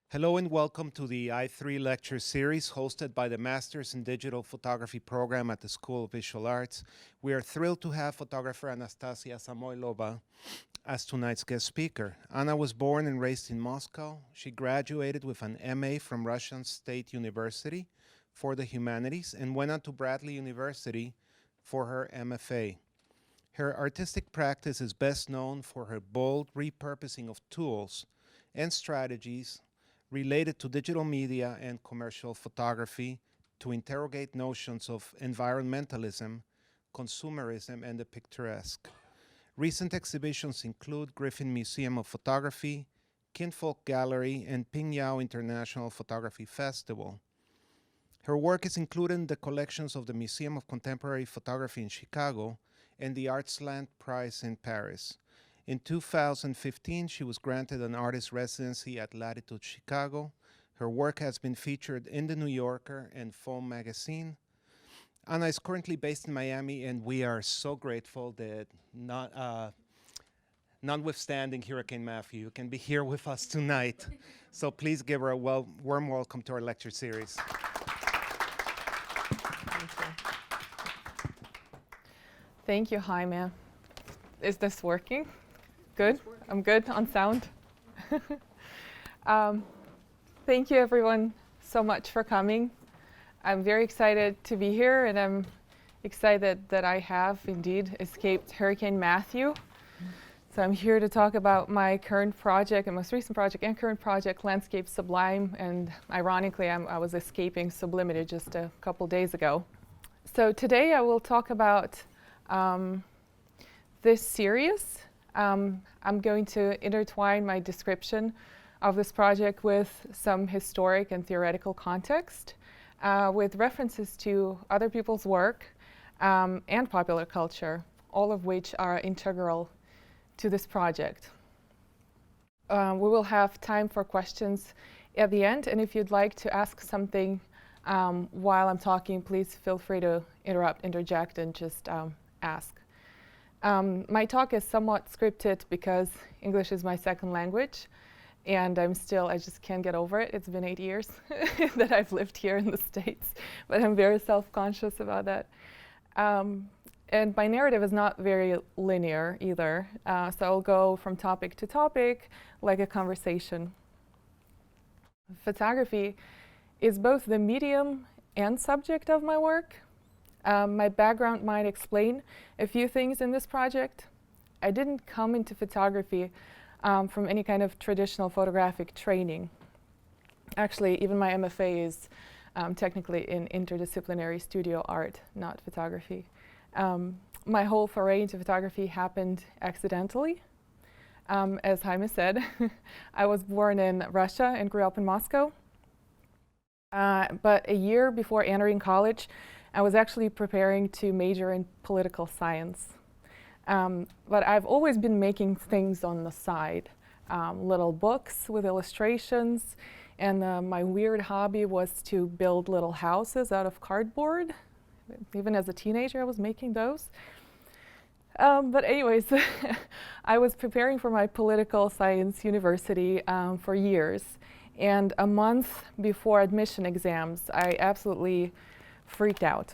Hello and welcome to the I3 lecture series hosted by the Masters in Digital Photography program at the School of Visual Arts. We are thrilled to have photographer Anastasia Samoylova as tonight's guest speaker. Anna was born and raised in Moscow. She graduated with an MA from Russian State University for the Humanities and went on to Bradley University for her MFA. Her artistic practice is best known for her bold repurposing of tools and strategies related to digital media and commercial photography to interrogate notions of environmentalism, consumerism, and the picturesque. Recent exhibitions include Griffin Museum of Photography, Kinfolk Gallery, and Pingyao International Photography Festival. Her work is included in the collections of the Museum of Contemporary Photography in Chicago and the Artsland Prize in Paris. In 2015, she was granted an artist residency at Latitude Chicago. Her work has been featured in The New Yorker and Foam magazine. Anna is currently based in Miami, and we are so grateful that notwithstanding Hurricane Matthew, you can be here with us tonight. So please give her a warm welcome to our lecture series. Thank you, Jaime. Is this working? Good? I'm good on sound? Thank you everyone so much for coming. I'm very excited to be here, and I'm excited that I have indeed escaped Hurricane Matthew. So I'm here to talk about my current project, and most recent project and current project, Landscape Sublime, and ironically I was escaping sublimity just a couple days ago. So today I will talk about this series. I'm going to intertwine my description of this project with some historic and theoretical context, with references to other people's work and popular culture, all of which are integral to this project. We will have time for questions at the end, and if you'd like to ask something while I'm talking, please feel free to interject, and just ask. My talk is somewhat scripted because English is my second language, and I just can't get over it. It's been 8 years that I've lived here in the States, but I'm very self-conscious about that. And my narrative is not very linear either, so I'll go from topic to topic like a conversation. Photography is both the medium and subject of my work. My background might explain a few things in this project. I didn't come into photography from any kind of traditional photographic training. Actually, even my MFA is technically in interdisciplinary studio art, not photography. My whole foray into photography happened accidentally. As Jaime said, I was born in Russia and grew up in Moscow. But a year before entering college, I was actually preparing to major in political science. But I've always been making things on the side, little books with illustrations, and my weird hobby was to build little houses out of cardboard. Even as a teenager, I was making those. But anyways, I was preparing for my political science university for years. And a month before admission exams, I absolutely freaked out.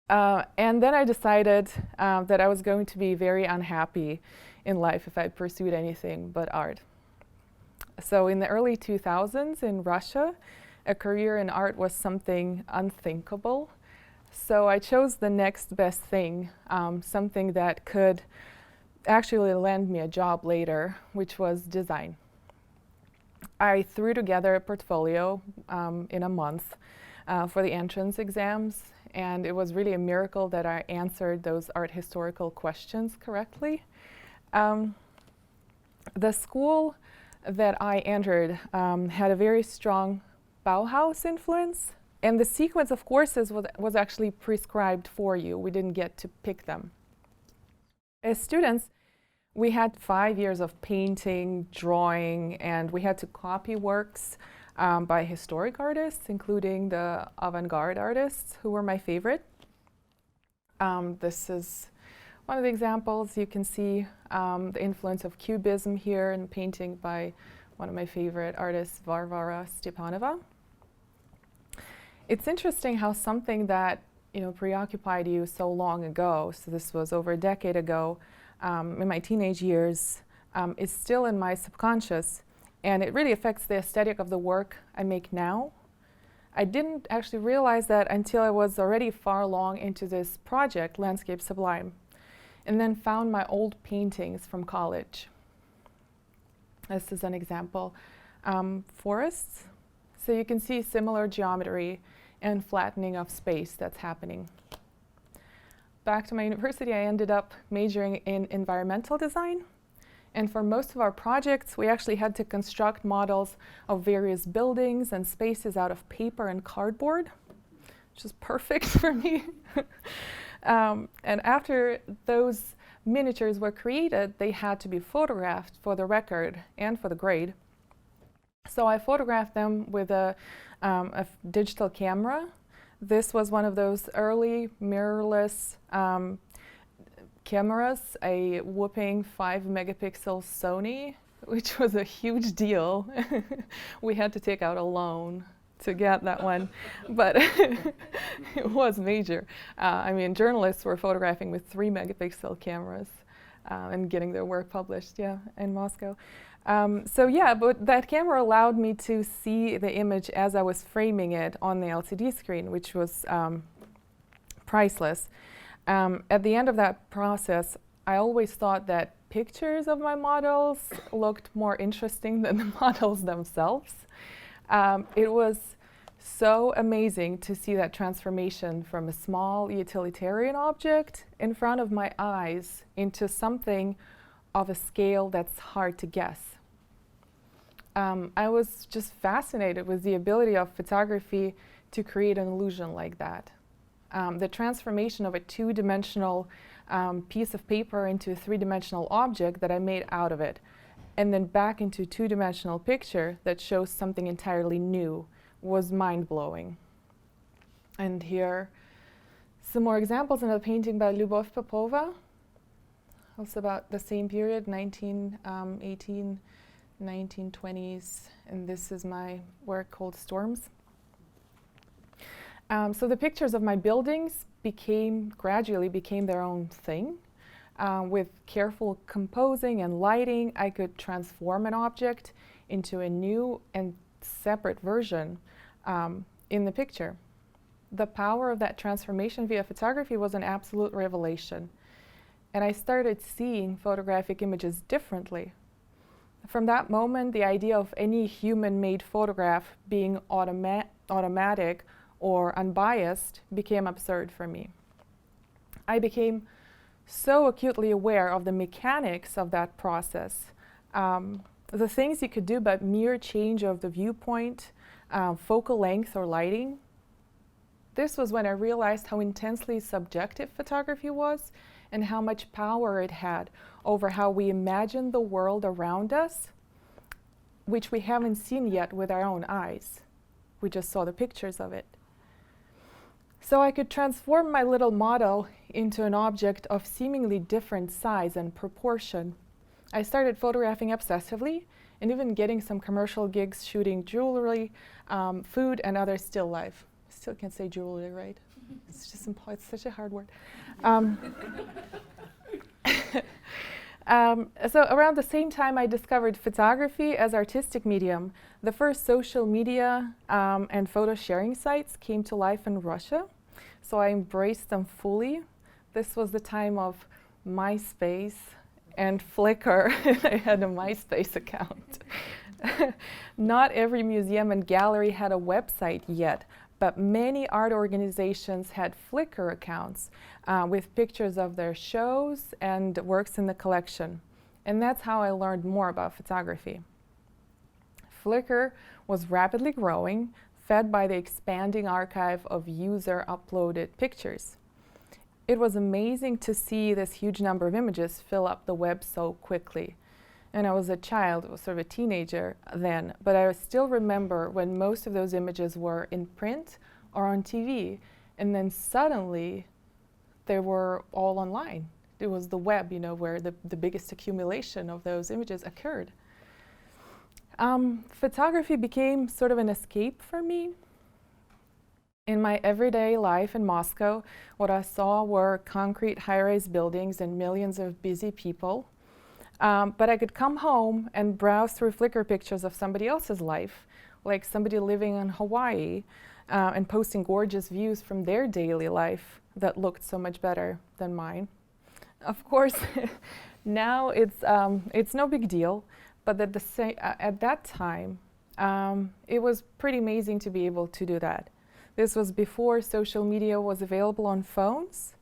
And then I decided that I was going to be very unhappy in life if I pursued anything but art. So in the early 2000s in Russia, a career in art was something unthinkable. So I chose the next best thing, something that could actually land me a job later, which was design. I threw together a portfolio in a month for the entrance exams, and it was really a miracle that I answered those art historical questions correctly. The school that I entered had a very strong Bauhaus influence, and the sequence of courses was actually prescribed for you. We didn't get to pick them. As students, we had 5 years of painting, drawing, and we had to copy works by historic artists, including the avant-garde artists, who were my favorite. This is one of the examples. You can see the influence of Cubism here in painting by one of my favorite artists, Varvara Stepanova. It's interesting how something that preoccupied you so long ago, so this was over a decade ago, in my teenage years, is still in my subconscious, and it really affects the aesthetic of the work I make now. I didn't actually realize that until I was already far along into this project, Landscape Sublime, and then found my old paintings from college. This is an example. Forests. So you can see similar geometry and flattening of space that's happening. Back to my university, I ended up majoring in environmental design. And for most of our projects, we actually had to construct models of various buildings and spaces out of paper and cardboard, which is perfect for me. And after those miniatures were created, they had to be photographed for the record and for the grade. So I photographed them with a digital camera. This was one of those early mirrorless cameras, a whopping 5-megapixel Sony, which was a huge deal. We had to take out a loan to get that one, but it was major. I mean, journalists were photographing with 3-megapixel cameras and getting their work published, in Moscow. But that camera allowed me to see the image as I was framing it on the LCD screen, which was priceless. At the end of that process, I always thought that pictures of my models looked more interesting than the models themselves. It was so amazing to see that transformation from a small utilitarian object in front of my eyes into something of a scale that's hard to guess. I was just fascinated with the ability of photography to create an illusion like that. The transformation of a two-dimensional piece of paper into a three-dimensional object that I made out of it, and then back into a two-dimensional picture that shows something entirely new, was mind-blowing. And here, some more examples. Another painting by Lyubov Popova, also about the same period, 1918, 1920s, and this is my work called Storms. So the pictures of my buildings gradually became their own thing. With careful composing and lighting, I could transform an object into a new and separate version in the picture. The power of that transformation via photography was an absolute revelation. And I started seeing photographic images differently. From that moment, the idea of any human-made photograph being automatic or unbiased became absurd for me. I became so acutely aware of the mechanics of that process, the things you could do by mere change of the viewpoint, focal length or lighting. This was when I realized how intensely subjective photography was and how much power it had over how we imagine the world around us, which we haven't seen yet with our own eyes. We just saw the pictures of it. So I could transform my little model into an object of seemingly different size and proportion. I started photographing obsessively and even getting some commercial gigs shooting jewelry, food, and other still life. Still can't say jewelry, right? It's just it's such a hard word. So around the same time I discovered photography as artistic medium, the first social media and photo sharing sites came to life in Russia. So I embraced them fully. This was the time of MySpace and Flickr. I had a MySpace account. Not every museum and gallery had a website yet, but many art organizations had Flickr accounts with pictures of their shows and works in the collection. And that's how I learned more about photography. Flickr was rapidly growing, fed by the expanding archive of user-uploaded pictures. It was amazing to see this huge number of images fill up the web so quickly. And I was a child, I was sort of a teenager then, but I still remember when most of those images were in print or on TV, and then suddenly they were all online. It was the web, where the biggest accumulation of those images occurred. Photography became sort of an escape for me. In my everyday life in Moscow, what I saw were concrete high-rise buildings and millions of busy people. But I could come home and browse through Flickr pictures of somebody else's life, like somebody living in Hawaii and posting gorgeous views from their daily life that looked so much better than mine. Of course, now it's no big deal, but at that time, it was pretty amazing to be able to do that. This was before social media was available on phones.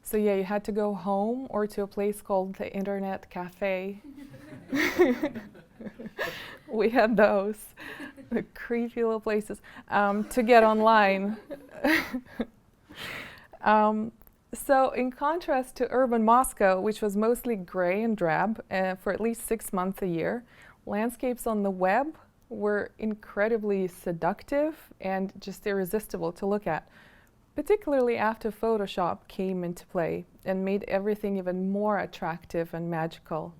So yeah, you had to go home or to a place called the Internet Cafe. We had those, the creepy little places, to get online. So in contrast to urban Moscow, which was mostly gray and drab for at least 6 months a year, landscapes on the web were incredibly seductive and just irresistible to look at, particularly after Photoshop came into play and made everything even more attractive and magical.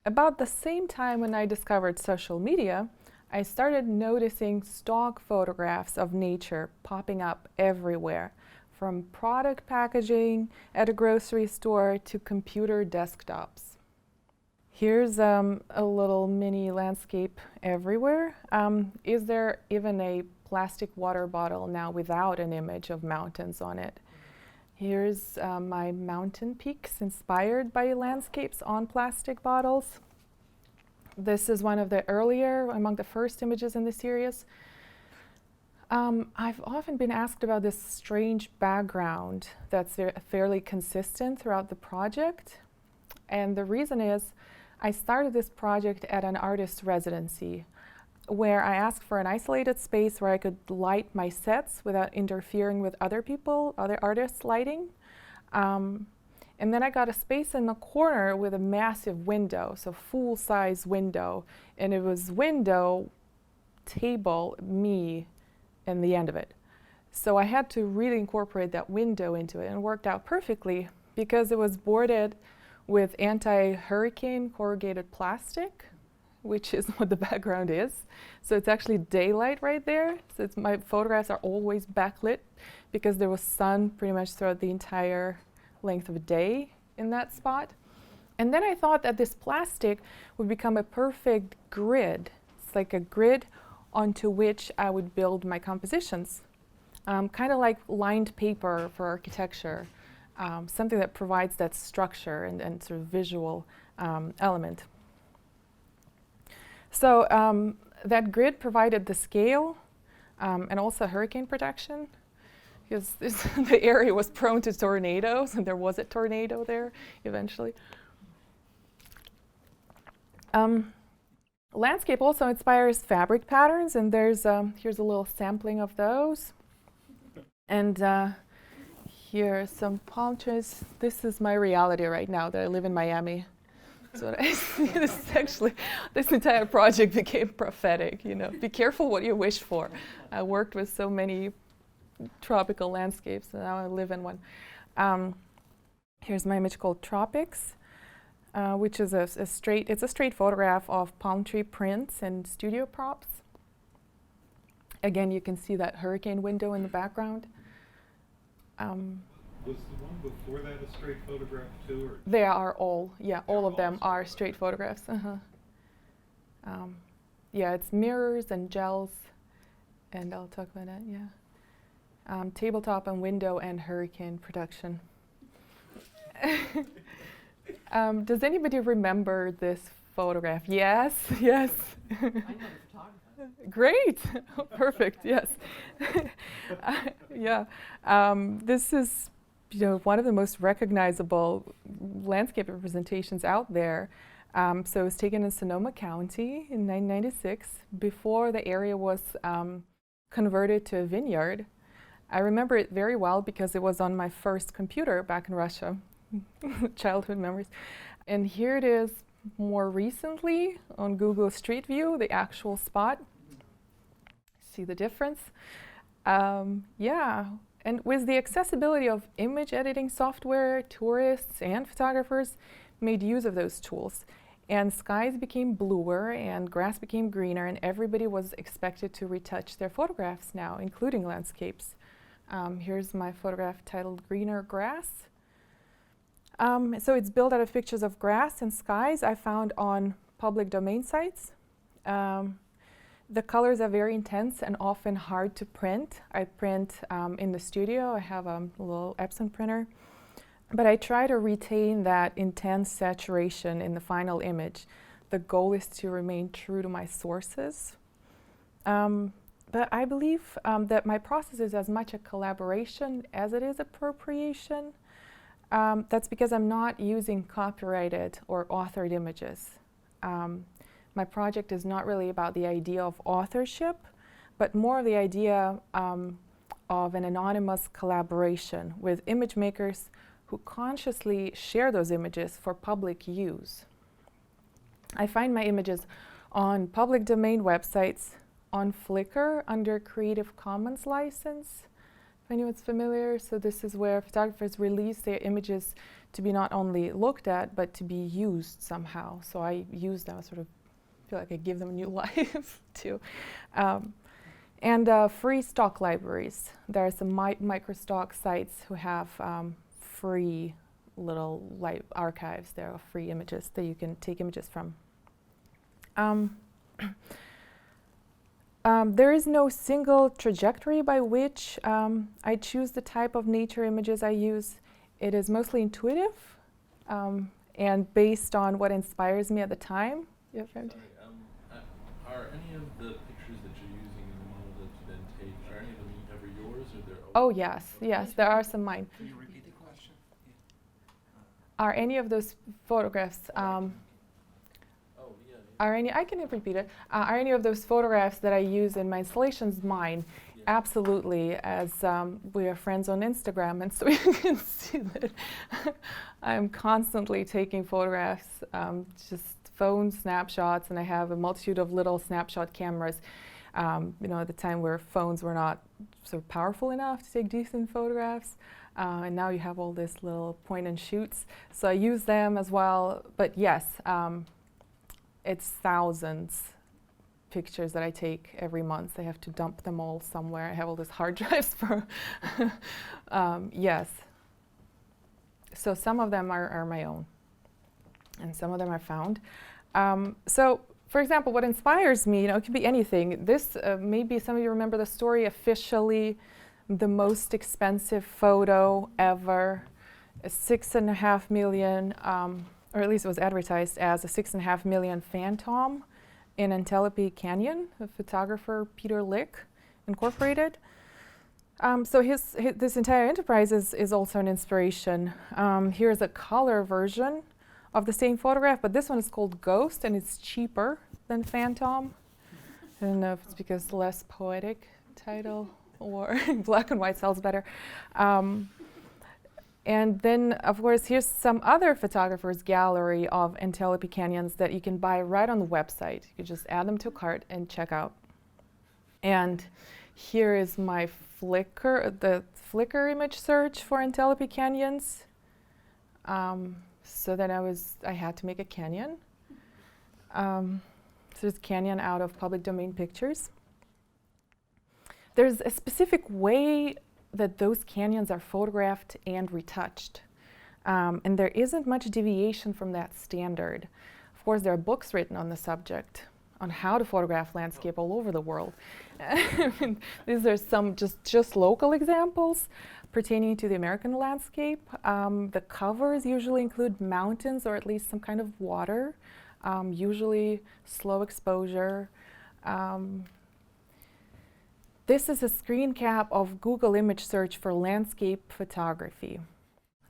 About the same time when I discovered social media, I started noticing stock photographs of nature popping up everywhere, from product packaging at a grocery store to computer desktops. Here's a little mini landscape everywhere. Is there even a plastic water bottle now without an image of mountains on it? Here's my mountain peaks inspired by landscapes on plastic bottles. This is one of the earlier, among the first images in the series. I've often been asked about this strange background that's fairly consistent throughout the project. And the reason is, I started this project at an artist residency, where I asked for an isolated space where I could light my sets without interfering with other artists' lighting. And then I got a space in the corner with a massive window, so full-size window. And it was window, table, me, and the end of it. So I had to really incorporate that window into it, and it worked out perfectly because it was boarded with anti-hurricane corrugated plastic, which is what the background is. So it's actually daylight right there. So my photographs are always backlit because there was sun pretty much throughout the entire length of a day in that spot. And then I thought that this plastic would become a perfect grid. It's like a grid onto which I would build my compositions, kind of like lined paper for architecture. Something that provides that structure and sort of visual element. So that grid provided the scale and also hurricane protection, because the area was prone to tornadoes, and there was a tornado there eventually. Landscape also inspires fabric patterns, and here's a little sampling of those. And here are some palm trees. This is my reality right now, that I live in Miami. So this entire project became prophetic, you know. Be careful what you wish for. I worked with so many tropical landscapes, and now I live in one. Here's my image called Tropics, which is a straight photograph of palm tree prints and studio props. Again, you can see that hurricane window in the background. Was the one before that a straight photograph too? Or they are all, yeah, all of them are straight photographs. Yeah, it's mirrors and gels, and I'll talk about that, yeah. Tabletop and window and hurricane production. Does anybody remember this photograph? Yes, yes. I know the photographer. Great, perfect, yes. Yeah, this is, you know, one of the most recognizable landscape representations out there. So it was taken in Sonoma County in 1996, before the area was converted to a vineyard. I remember it very well because it was on my first computer back in Russia. Childhood memories. And here it is more recently on Google Street View, the actual spot. See the difference? Yeah, and with the accessibility of image editing software, tourists and photographers made use of those tools. And skies became bluer and grass became greener, and everybody was expected to retouch their photographs now, including landscapes. Here's my photograph titled Greener Grass. So it's built out of pictures of grass and skies I found on public domain sites. The colors are very intense and often hard to print. I print in the studio. I have a little Epson printer. But I try to retain that intense saturation in the final image. The goal is to remain true to my sources. But I believe that my process is as much a collaboration as it is appropriation. That's because I'm not using copyrighted or authored images. My project is not really about the idea of authorship, but more the idea of an anonymous collaboration with image makers who consciously share those images for public use. I find my images on public domain websites, on Flickr under Creative Commons license, if anyone's familiar. So this is where photographers release their images to be not only looked at, but to be used somehow. So I use them, sort of feel like I give them a new life too. And free stock libraries. There are some microstock sites who have free little archives there of free images that you can take images from. There is no single trajectory by which I choose the type of nature images I use. It is mostly intuitive and based on what inspires me at the time. Sorry, are any of the pictures that you're using in the model that you then take, are any of them ever yours, or they're Oh yes, there are some mine. Can you repeat the question? Are any of those photographs I can repeat it. Are any of those photographs that I use in my installations mine? Yeah. Absolutely, as we are friends on Instagram, and so you can see that I'm constantly taking photographs, just phone snapshots, and I have a multitude of little snapshot cameras. At the time where phones were not sort of powerful enough to take decent photographs. And now you have all these little point and shoots. So I use them as well. But yes, it's thousands pictures that I take every month. I have to dump them all somewhere. I have all these hard drives for, yes. So some of them are my own, and some of them are found. So, for example, what inspires me, it could be anything. This, maybe some of you remember the story, officially the most expensive photo ever, a 6.5 million, or at least it was advertised as a 6.5 million phantom in Antelope Canyon, a photographer, Peter Lick, Incorporated. So this entire enterprise is also an inspiration. Here's a color version of the same photograph, but this one is called Ghost, and it's cheaper than Phantom. I don't know if it's because less poetic title or black and white sells better. And then, of course, here's some other photographers' gallery of Antelope Canyons that you can buy right on the website. You just add them to a cart and check out. And here is my the Flickr image search for Antelope Canyons. So then I had to make a canyon. So it's canyon out of public domain pictures. There's a specific way that those canyons are photographed and retouched. And there isn't much deviation from that standard. Of course, there are books written on the subject on how to photograph landscape all over the world. These are some just local examples pertaining to the American landscape. The covers usually include mountains or at least some kind of water, usually slow exposure. This is a screen cap of Google image search for landscape photography.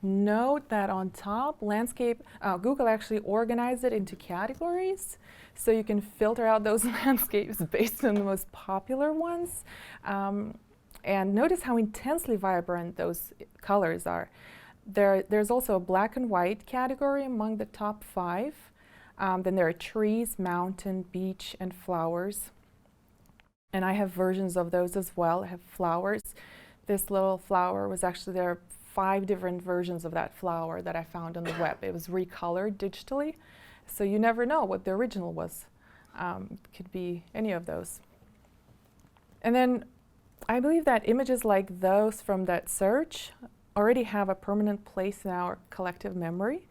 Note that on top, Google actually organized it into categories, so you can filter out those landscapes based on the most popular ones. And notice how intensely vibrant those colors are. There's also a black and white category among the top 5. Then there are trees, mountain, beach, and flowers. And I have versions of those as well. I have flowers. This little flower was actually, there are 5 different versions of that flower that I found on the web. It was recolored digitally. So you never know what the original was. Could be any of those. And then I believe that images like those from that search already have a permanent place in our collective memory.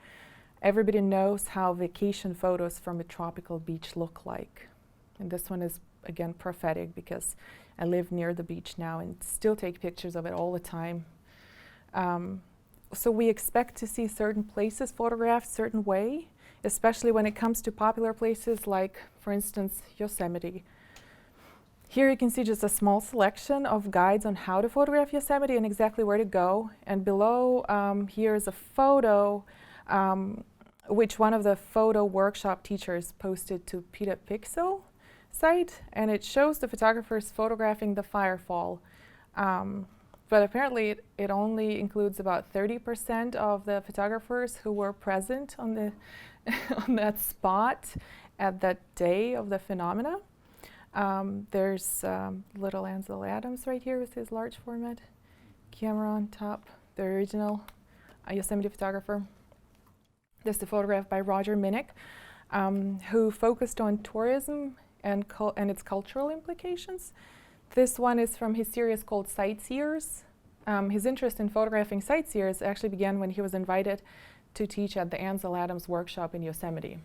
Everybody knows how vacation photos from a tropical beach look like. And this one is, again, prophetic because I live near the beach now and still take pictures of it all the time. So we expect to see certain places photographed a certain way, especially when it comes to popular places like, for instance, Yosemite. Here you can see just a small selection of guides on how to photograph Yosemite and exactly where to go. And below here is a photo which one of the photo workshop teachers posted to PetaPixel site, and it shows the photographers photographing the firefall. But apparently it only includes about 30% of the photographers who were present on the on that spot at that day of the phenomena. There's little Ansel Adams right here with his large format camera on top, the original Yosemite photographer. This is a photograph by Roger Minnick, who focused on tourism and its cultural implications. This one is from his series called Sightseers. His interest in photographing sightseers actually began when he was invited to teach at the Ansel Adams workshop in Yosemite.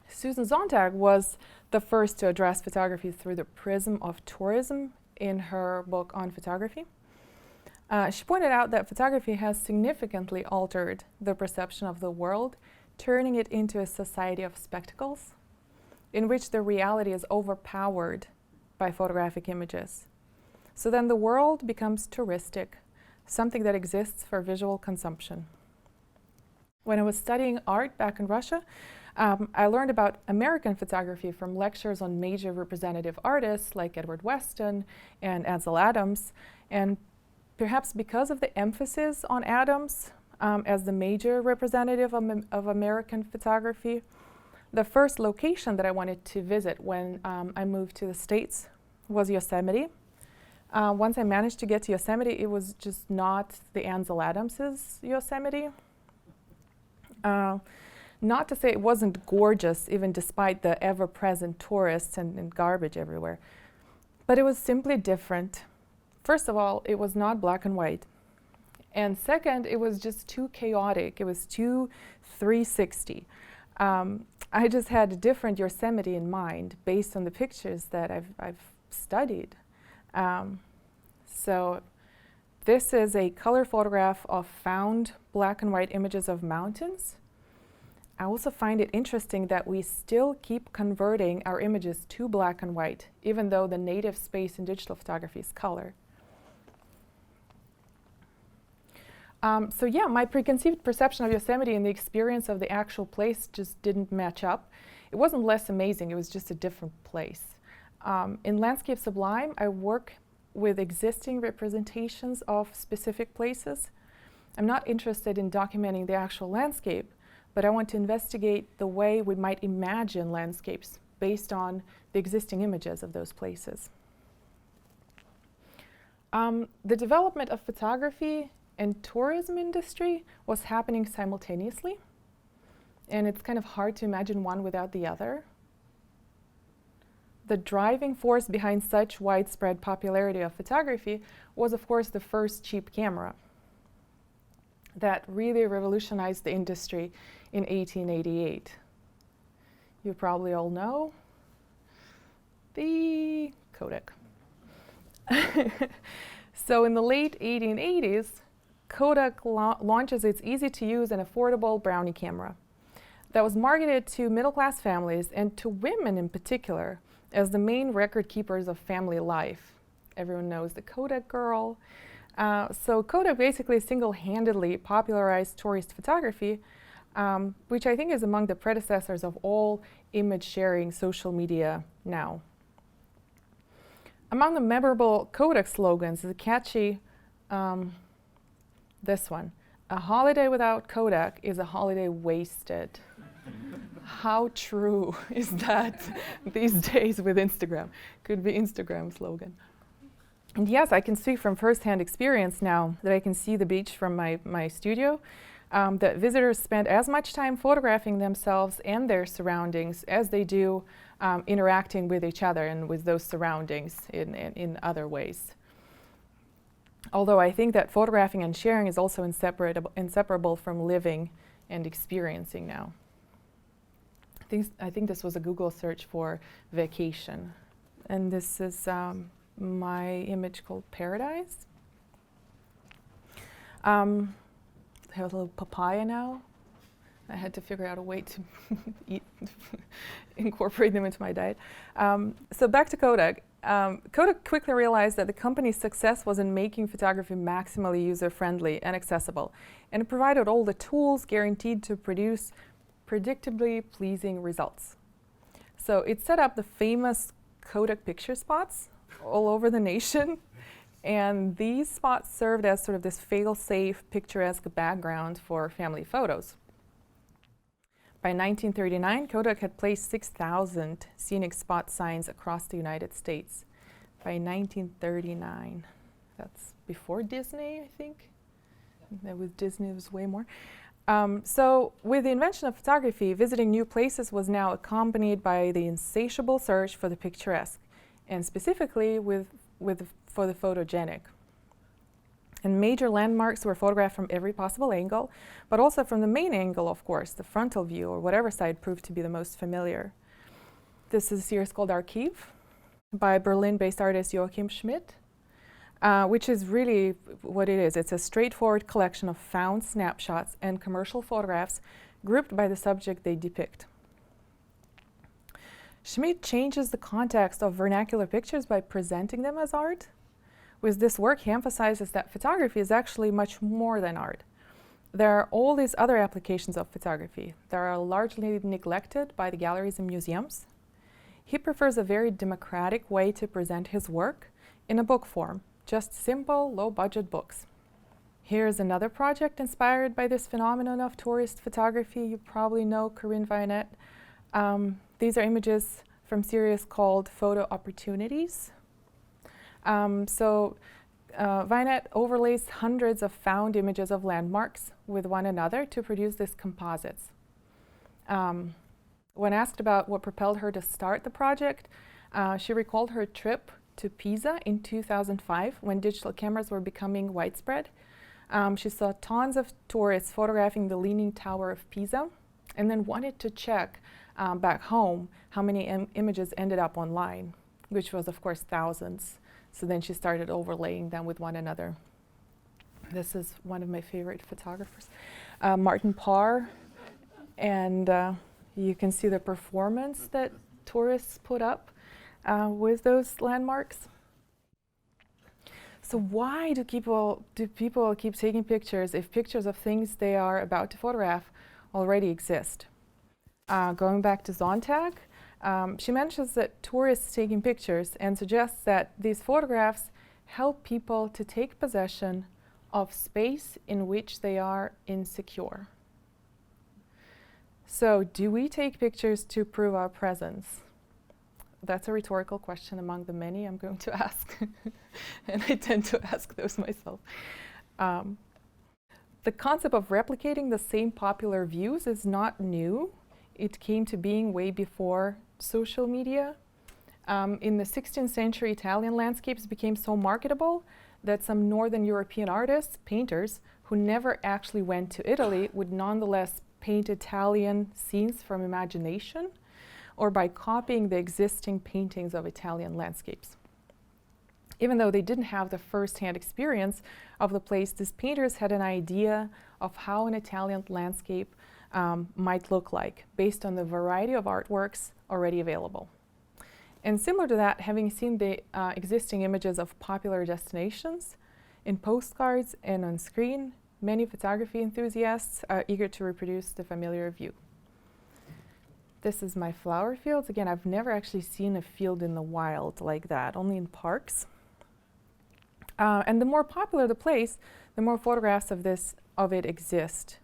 Susan Sontag was the first to address photography through the prism of tourism in her book on photography. She pointed out that photography has significantly altered the perception of the world, turning it into a society of spectacles, in which the reality is overpowered by photographic images. So then the world becomes touristic, something that exists for visual consumption. When I was studying art back in Russia, I learned about American photography from lectures on major representative artists like Edward Weston and Ansel Adams. And perhaps because of the emphasis on Adams as the major representative of American photography, the first location that I wanted to visit when I moved to the States was Yosemite. Once I managed to get to Yosemite, it was just not the Ansel Adams's Yosemite. Not to say it wasn't gorgeous, even despite the ever-present tourists and garbage everywhere, but it was simply different. First of all, it was not black and white. And second, it was just too chaotic. It was too 360. I just had a different Yosemite in mind based on the pictures that I've studied. So this is a color photograph of found black and white images of mountains. I also find it interesting that we still keep converting our images to black and white, even though the native space in digital photography is color. So yeah, my preconceived perception of Yosemite and the experience of the actual place just didn't match up. It wasn't less amazing, it was just a different place. In Landscape Sublime, I work with existing representations of specific places. I'm not interested in documenting the actual landscape, but I want to investigate the way we might imagine landscapes based on the existing images of those places. The development of photography and tourism industry was happening simultaneously, and it's kind of hard to imagine one without the other. The driving force behind such widespread popularity of photography was, of course, the first cheap camera that really revolutionized the industry in 1888. You probably all know the Kodak. So in the late 1880s, Kodak launches its easy-to-use and affordable Brownie camera that was marketed to middle-class families and to women in particular as the main record keepers of family life. Everyone knows the Kodak girl. So Kodak basically single-handedly popularized tourist photography, which I think is among the predecessors of all image-sharing social media now. Among the memorable Kodak slogans is a catchy, this one, "A holiday without Kodak is a holiday wasted." How true is that these days with Instagram? Could be Instagram slogan. And yes, I can speak from firsthand experience now that I can see the beach from my studio. that visitors spend as much time photographing themselves and their surroundings as they do interacting with each other and with those surroundings in other ways. Although I think that photographing and sharing is also inseparable from living and experiencing now. I think this was a Google search for vacation. And this is my image called Paradise. I have a little papaya now. I had to figure out a way to incorporate them into my diet. So back to Kodak. Kodak quickly realized that the company's success was in making photography maximally user-friendly and accessible, and it provided all the tools guaranteed to produce predictably pleasing results. So it set up the famous Kodak picture spots all over the nation, and these spots served as sort of this fail-safe, picturesque background for family photos. By 1939, Kodak had placed 6,000 scenic spot signs across the United States. By 1939, that's before Disney, I think. With Disney, it was way more. So with the invention of photography, visiting new places was now accompanied by the insatiable search for the picturesque, and specifically for the photogenic. And major landmarks were photographed from every possible angle, but also from the main angle, of course, the frontal view, or whatever side proved to be the most familiar. This is a series called Archive by Berlin-based artist Joachim Schmidt, which is really what it is. It's a straightforward collection of found snapshots and commercial photographs grouped by the subject they depict. Schmidt changes the context of vernacular pictures by presenting them as art. With this work, he emphasizes that photography is actually much more than art. There are all these other applications of photography that are largely neglected by the galleries and museums. He prefers a very democratic way to present his work in a book form, just simple, low-budget books. Here's another project inspired by this phenomenon of tourist photography. You probably know Corinne Vinet. These are images from series called Photo Opportunities. Vinet overlays hundreds of found images of landmarks with one another to produce these composites. When asked about what propelled her to start the project, she recalled her trip to Pisa in 2005 when digital cameras were becoming widespread. She saw tons of tourists photographing the Leaning Tower of Pisa and then wanted to check back home how many images ended up online, which was, of course, thousands. So then she started overlaying them with one another. This is one of my favorite photographers, Martin Parr. And you can see the performance that tourists put up with those landmarks. So why do people keep taking pictures if pictures of things they are about to photograph already exist? Going back to Sontag, she mentions that tourists taking pictures and suggests that these photographs help people to take possession of space in which they are insecure. So, do we take pictures to prove our presence? That's a rhetorical question among the many I'm going to ask, and I tend to ask those myself. The concept of replicating the same popular views is not new. It came to being way before social media. In the 16th century, Italian landscapes became so marketable that some Northern European artists, painters, who never actually went to Italy would nonetheless paint Italian scenes from imagination or by copying the existing paintings of Italian landscapes. Even though they didn't have the first-hand experience of the place, these painters had an idea of how an Italian landscape might look like based on the variety of artworks already available. And similar to that, having seen the existing images of popular destinations in postcards and on screen, many photography enthusiasts are eager to reproduce the familiar view. This is my flower fields. Again, I've never actually seen a field in the wild like that, only in parks. And the more popular the place, the more photographs of it exist.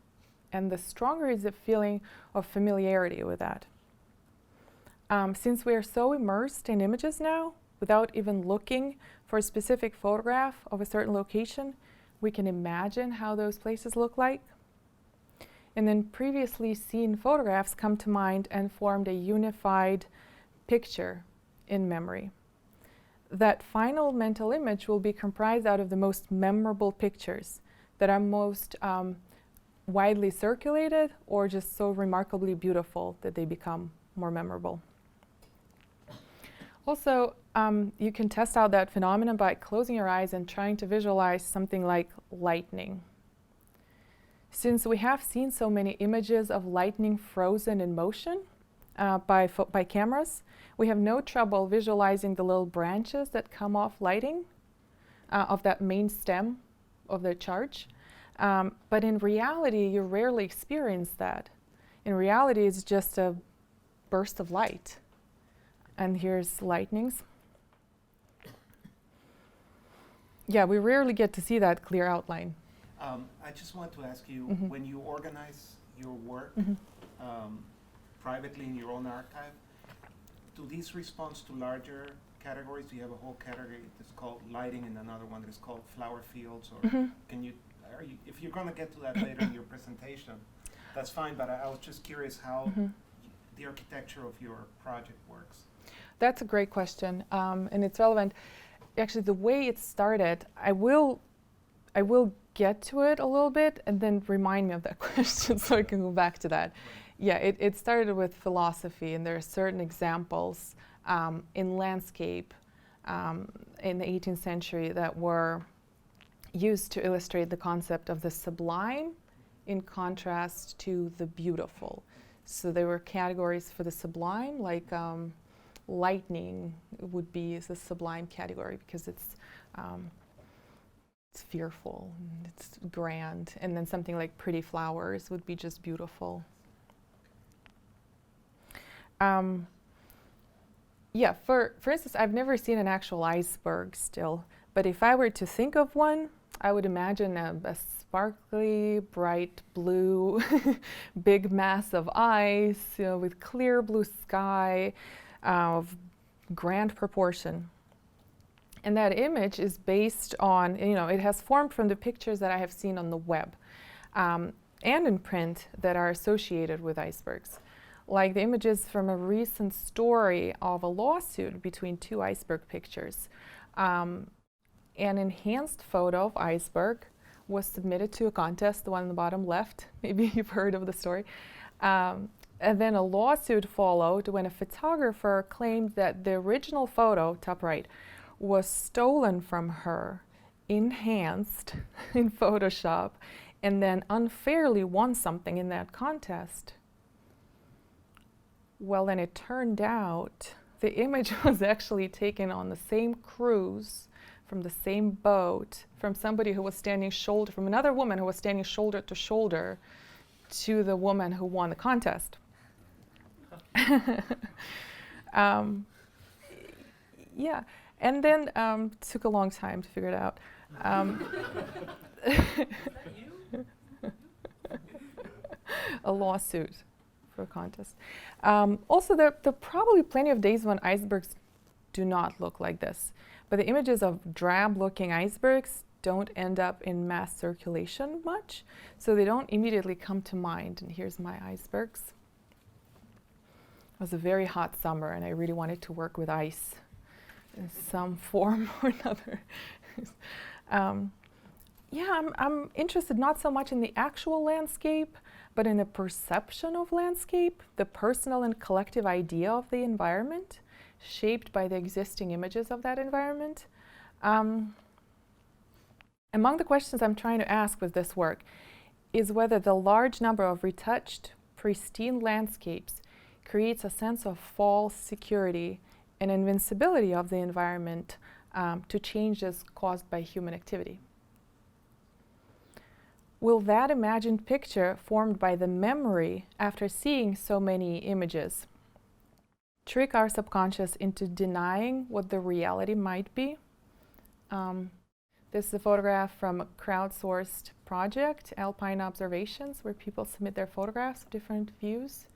And the stronger is the feeling of familiarity with that. Since we are so immersed in images now, without even looking for a specific photograph of a certain location, we can imagine how those places look like. and then previously seen photographs come to mind and formed a unified picture in memory. That final mental image will be comprised out of the most memorable pictures that are most widely circulated or just so remarkably beautiful that they become more memorable. Also, you can test out that phenomenon by closing your eyes and trying to visualize something like lightning. Since we have seen so many images of lightning frozen in motion by cameras, we have no trouble visualizing the little branches that come off lighting of that main stem of the charge. But in reality, you rarely experience that. In reality, it's just a burst of light. And here's lightnings. Yeah, we rarely get to see that clear outline. I just want to ask you, Mhm. when you organize your work privately in your own archive, do these respond to larger categories? Do you have a whole category that's called lighting and another one that's called flower fields? Or can you, if you're going to get to that later in your presentation, that's fine, but I was just curious how the architecture of your project works. That's a great question, and it's relevant. Actually, the way it started, I will get to it a little bit and then remind me of that question so I can go back to that. Yeah, it started with philosophy, and there are certain examples in landscape in the 18th century that were used to illustrate the concept of the sublime in contrast to the beautiful. So there were categories for the sublime, like lightning would be the sublime category because it's fearful, and it's grand, and then something like pretty flowers would be just beautiful. Yeah, for instance, I've never seen an actual iceberg still, but if I were to think of one, I would imagine a sparkly, bright blue, big mass of ice, with clear blue sky of grand proportion. And that image is based on, it has formed from the pictures that I have seen on the web and in print that are associated with icebergs. Like the images from a recent story of a lawsuit between two iceberg pictures. An enhanced photo of iceberg was submitted to a contest, the one on the bottom left. Maybe you've heard of the story. And then a lawsuit followed when a photographer claimed that the original photo, top right, was stolen from her, enhanced in Photoshop, and then unfairly won something in that contest. Well, then it turned out the image was actually taken on the same cruise, from the same boat, from somebody who was standing from another woman who was standing shoulder to shoulder to the woman who won the contest. Yeah, and then took a long time to figure it out. A lawsuit for a contest. Also, there are probably plenty of days when icebergs do not look like this, but the images of drab-looking icebergs don't end up in mass circulation much, so they don't immediately come to mind. And here's my icebergs. It was a very hot summer, and I really wanted to work with ice in some form or another. Yeah, I'm interested not so much in the actual landscape, but in the perception of landscape, the personal and collective idea of the environment, shaped by the existing images of that environment. Among the questions I'm trying to ask with this work is whether the large number of retouched, pristine landscapes creates a sense of false security and invincibility of the environment to changes caused by human activity. Will that imagined picture formed by the memory after seeing so many images trick our subconscious into denying what the reality might be? This is a photograph from a crowdsourced project, Alpine Observations, where people submit their photographs of different views.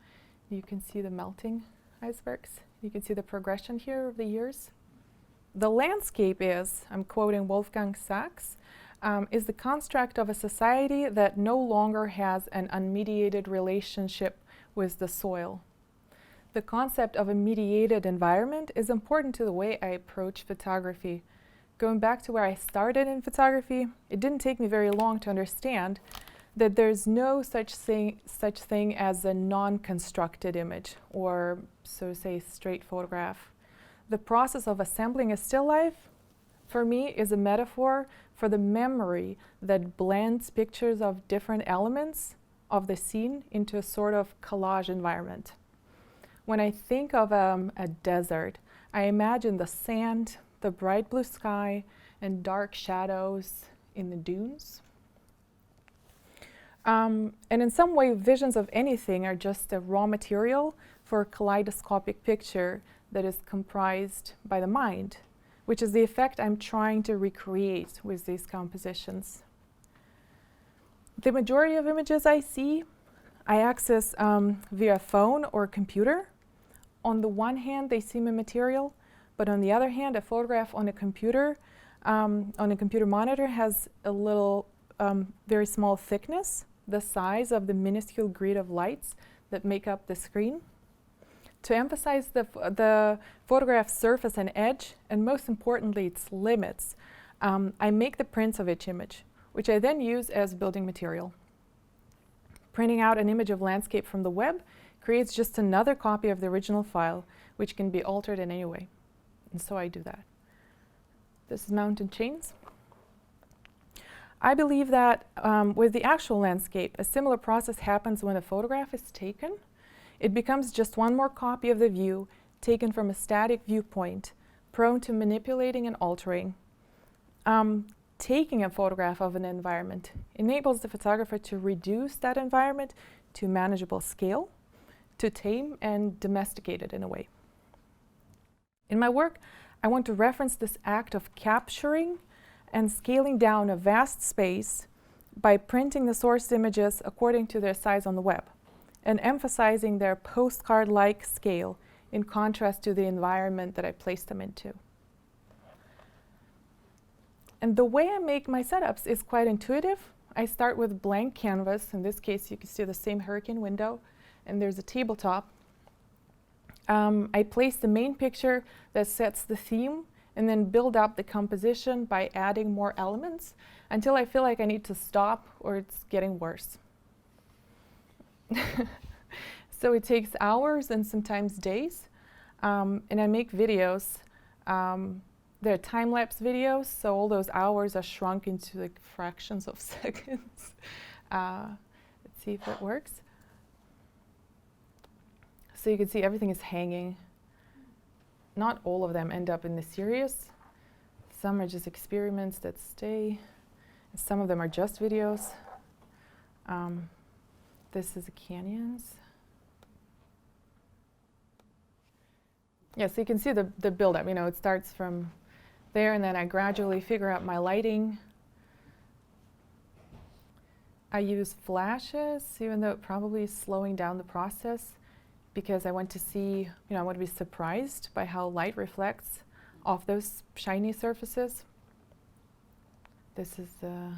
You can see the melting icebergs. You can see the progression here of the years. The landscape is, I'm quoting Wolfgang Sachs, is the construct of a society that no longer has an unmediated relationship with the soil. The concept of a mediated environment is important to the way I approach photography. Going back to where I started in photography, it didn't take me very long to understand that there's no such thing as a non-constructed image, or so to say, straight photograph. The process of assembling a still life, for me, is a metaphor for the memory that blends pictures of different elements of the scene into a sort of collage environment. When I think of a desert, I imagine the sand, the bright blue sky, and dark shadows in the dunes. And in some way, visions of anything are just a raw material for a kaleidoscopic picture that is comprised by the mind, which is the effect I'm trying to recreate with these compositions. The majority of images I see, I access via phone or computer. On the one hand, they seem immaterial, but on the other hand, a photograph on a computer monitor has a little, very small thickness, the size of the minuscule grid of lights that make up the screen. To emphasize the photograph's surface and edge, and most importantly its limits, I make the prints of each image, which I then use as building material. Printing out an image of landscape from the web creates just another copy of the original file, which can be altered in any way. And so I do that. This is mountain chains. I believe that with the actual landscape, a similar process happens when a photograph is taken. It becomes just one more copy of the view, taken from a static viewpoint, prone to manipulating and altering. Taking a photograph of an environment enables the photographer to reduce that environment to manageable scale, to tame and domesticate it in a way. In my work, I want to reference this act of capturing and scaling down a vast space by printing the source images according to their size on the web, and emphasizing their postcard-like scale in contrast to the environment that I placed them into. And the way I make my setups is quite intuitive. I start with blank canvas. In this case, you can see the same hurricane window, and there's a tabletop. I place the main picture that sets the theme, and then build up the composition by adding more elements until I feel like I need to stop or it's getting worse. So it takes hours and sometimes days, and I make videos. They're time-lapse videos, so all those hours are shrunk into like fractions of seconds. Let's see if it works. So you can see everything is hanging. Not all of them end up in the series. Some are just experiments that stay. Some of them are just videos. This is the canyons. Yeah, so you can see the build-up. You know, it starts from there, and then I gradually figure out my lighting. I use flashes, even though it probably is slowing down the process, because I want to see, I want to be surprised by how light reflects off those shiny surfaces. This is the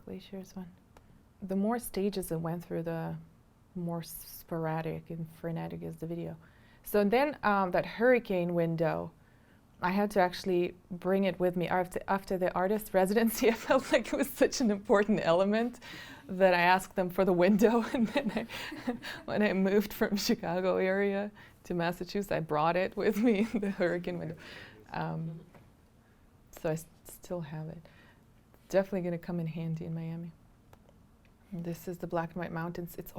glaciers one. The more stages it went through, the more sporadic and frenetic is the video. So then that hurricane window, I had to actually bring it with me. After the artist residency, I felt like it was such an important element that I asked them for the window. And then when I moved from Chicago area to Massachusetts, I brought it with me, the hurricane window. So I still have it. Definitely going to come in handy in Miami. And this is the black and white mountains. It's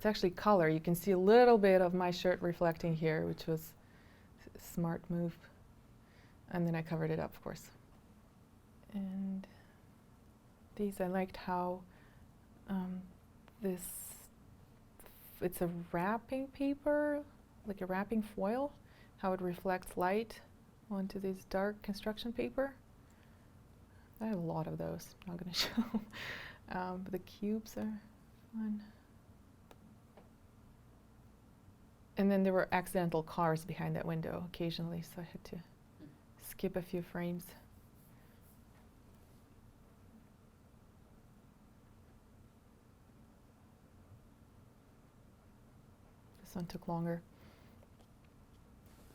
actually color. You can see a little bit of my shirt reflecting here, which was a smart move. And then I covered it up, of course. And these, I liked how it's a wrapping paper, like a wrapping foil, how it reflects light onto this dark construction paper. I have a lot of those. I'm not going to show. But the cubes are fun. And then there were accidental cars behind that window occasionally, so I had to skip a few frames. This one took longer.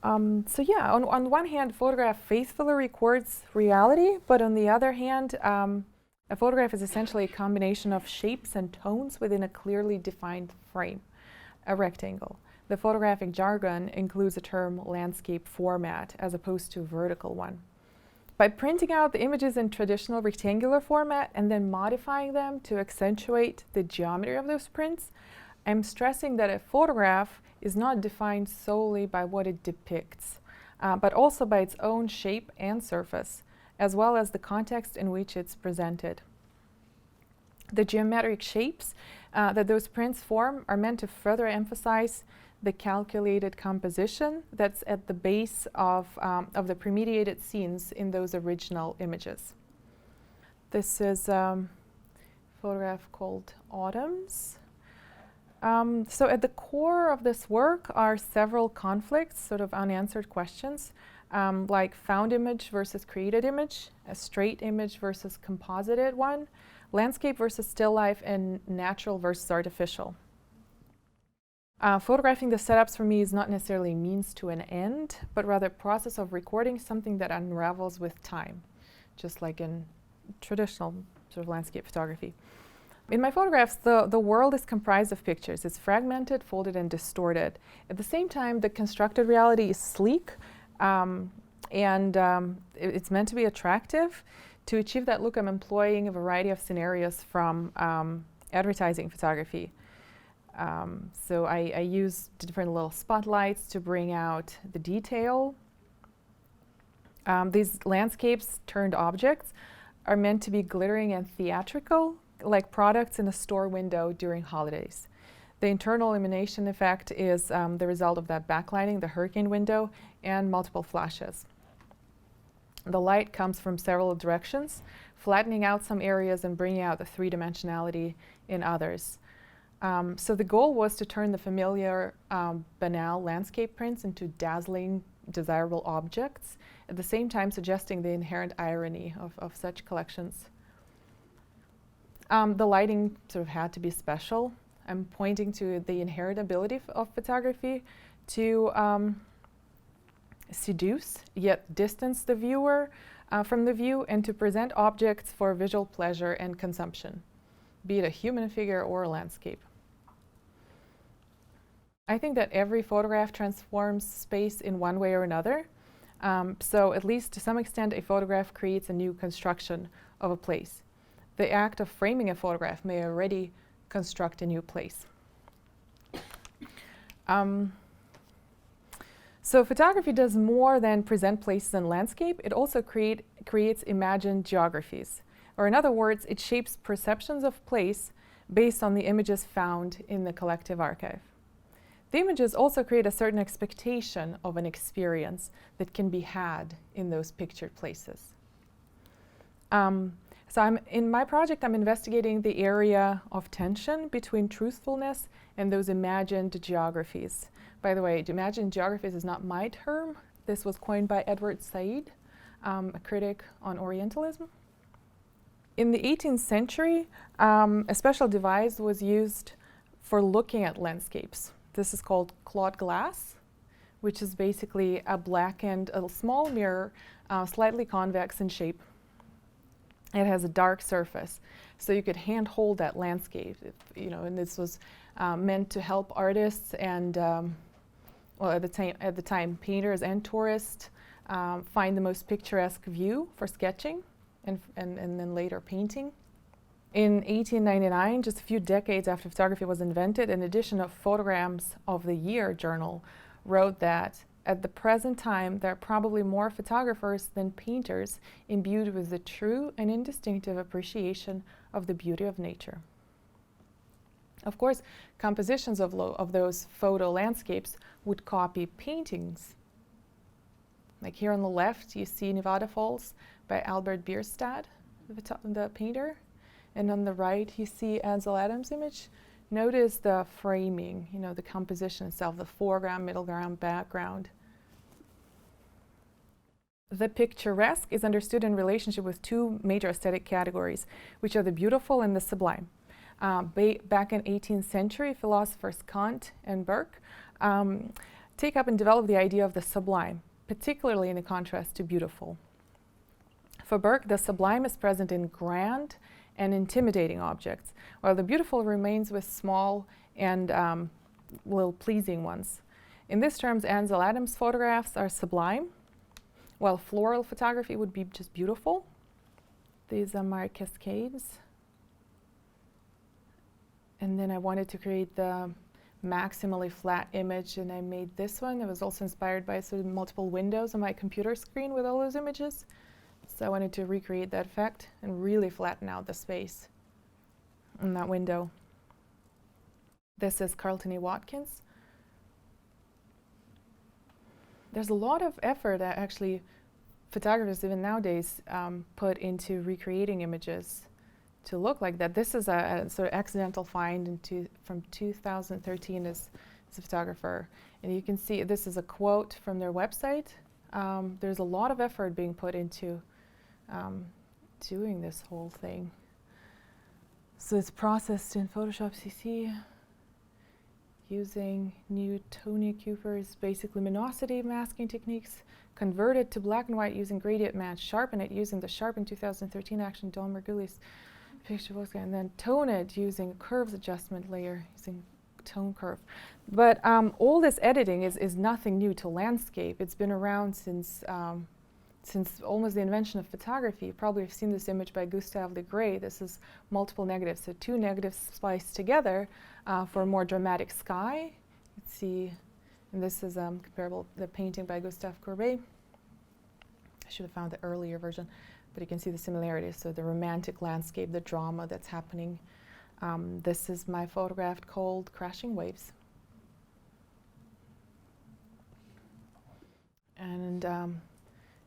So yeah, on one hand, photograph faithfully records reality, but on the other hand, a photograph is essentially a combination of shapes and tones within a clearly defined frame, a rectangle. The photographic jargon includes the term landscape format as opposed to vertical one. By printing out the images in traditional rectangular format and then modifying them to accentuate the geometry of those prints, I'm stressing that a photograph is not defined solely by what it depicts, but also by its own shape and surface, as well as the context in which it's presented. The geometric shapes that those prints form are meant to further emphasize the calculated composition that's at the base of the premediated scenes in those original images. This is a photograph called Autumns. So at the core of this work are several conflicts, sort of unanswered questions, like found image versus created image, a straight image versus composited one, landscape versus still life, and natural versus artificial. Photographing the setups for me is not necessarily a means to an end, but rather a process of recording something that unravels with time, just like in traditional sort of landscape photography. In my photographs, the world is comprised of pictures. It's fragmented, folded, and distorted. At the same time, the constructed reality is sleek, and it's meant to be attractive. To achieve that look, I'm employing a variety of scenarios from advertising photography. So I use different little spotlights to bring out the detail. These landscapes turned objects are meant to be glittering and theatrical, like products in a store window during holidays. The internal illumination effect is the result of that backlighting, the hurricane window, and multiple flashes. The light comes from several directions, flattening out some areas and bringing out the three-dimensionality in others. So the goal was to turn the familiar, banal landscape prints into dazzling, desirable objects, at the same time suggesting the inherent irony of such collections. The lighting sort of had to be special. I'm pointing to the inherent ability of photography to seduce, yet distance the viewer from the view, and to present objects for visual pleasure and consumption, be it a human figure or a landscape. I think that every photograph transforms space in one way or another. So at least to some extent, a photograph creates a new construction of a place. The act of framing a photograph may already construct a new place. So photography does more than present places and landscape. It also creates imagined geographies. Or in other words, it shapes perceptions of place based on the images found in the collective archive. The images also create a certain expectation of an experience that can be had in those pictured places. So in my project, I'm investigating the area of tension between truthfulness and those imagined geographies. By the way, imagined geographies is not my term. This was coined by Edward Said, a critic on Orientalism. In the 18th century, a special device was used for looking at landscapes. This is called clawed glass, which is basically a blackened, a small mirror, slightly convex in shape. It has a dark surface, so you could hand hold that landscape, and this was meant to help artists and, well, at the time, painters and tourists find the most picturesque view for sketching and then later painting. In 1899, just a few decades after photography was invented, an edition of Photograms of the Year journal wrote that at the present time, there are probably more photographers than painters imbued with the true and indistinctive appreciation of the beauty of nature. Of course, compositions of those photo landscapes would copy paintings. Like here on the left, you see Nevada Falls by Albert Bierstadt, the painter. And on the right, you see Ansel Adams' image. Notice the framing, the composition itself, the foreground, middle ground, background. The picturesque is understood in relationship with two major aesthetic categories, which are the beautiful and the sublime. Back in 18th century, philosophers Kant and Burke take up and develop the idea of the sublime, particularly in the contrast to beautiful. For Burke, the sublime is present in grand and intimidating objects, while the beautiful remains with small and little pleasing ones. In these terms, Ansel Adams' photographs are sublime, while floral photography would be just beautiful. These are my cascades. And then I wanted to create the maximally flat image, and I made this one. It was also inspired by sort of multiple windows on my computer screen with all those images. So I wanted to recreate that effect and really flatten out the space in that window. This is Carlton E. Watkins. There's a lot of effort that actually photographers even nowadays put into recreating images to look like that. This is a sort of accidental find from 2013 as a photographer. And you can see this is a quote from their website. There's a lot of effort being put into doing this whole thing. So it's processed in Photoshop CC using new Tony Cooper's basic luminosity masking techniques, converted to black and white using gradient match, sharpen it using the Sharpen 2013 action Don Margulies picture books, and then tone it using curves adjustment layer using tone curve. But all this editing is nothing new to landscape. It's been around since almost the invention of photography. You probably have seen this image by Gustave Le Gray. This is multiple negatives, so two negatives spliced together for a more dramatic sky. Let's see, and this is comparable to the painting by Gustave Courbet. I should have found the earlier version, but you can see the similarities. So the romantic landscape, the drama that's happening. This is my photograph called Crashing Waves. And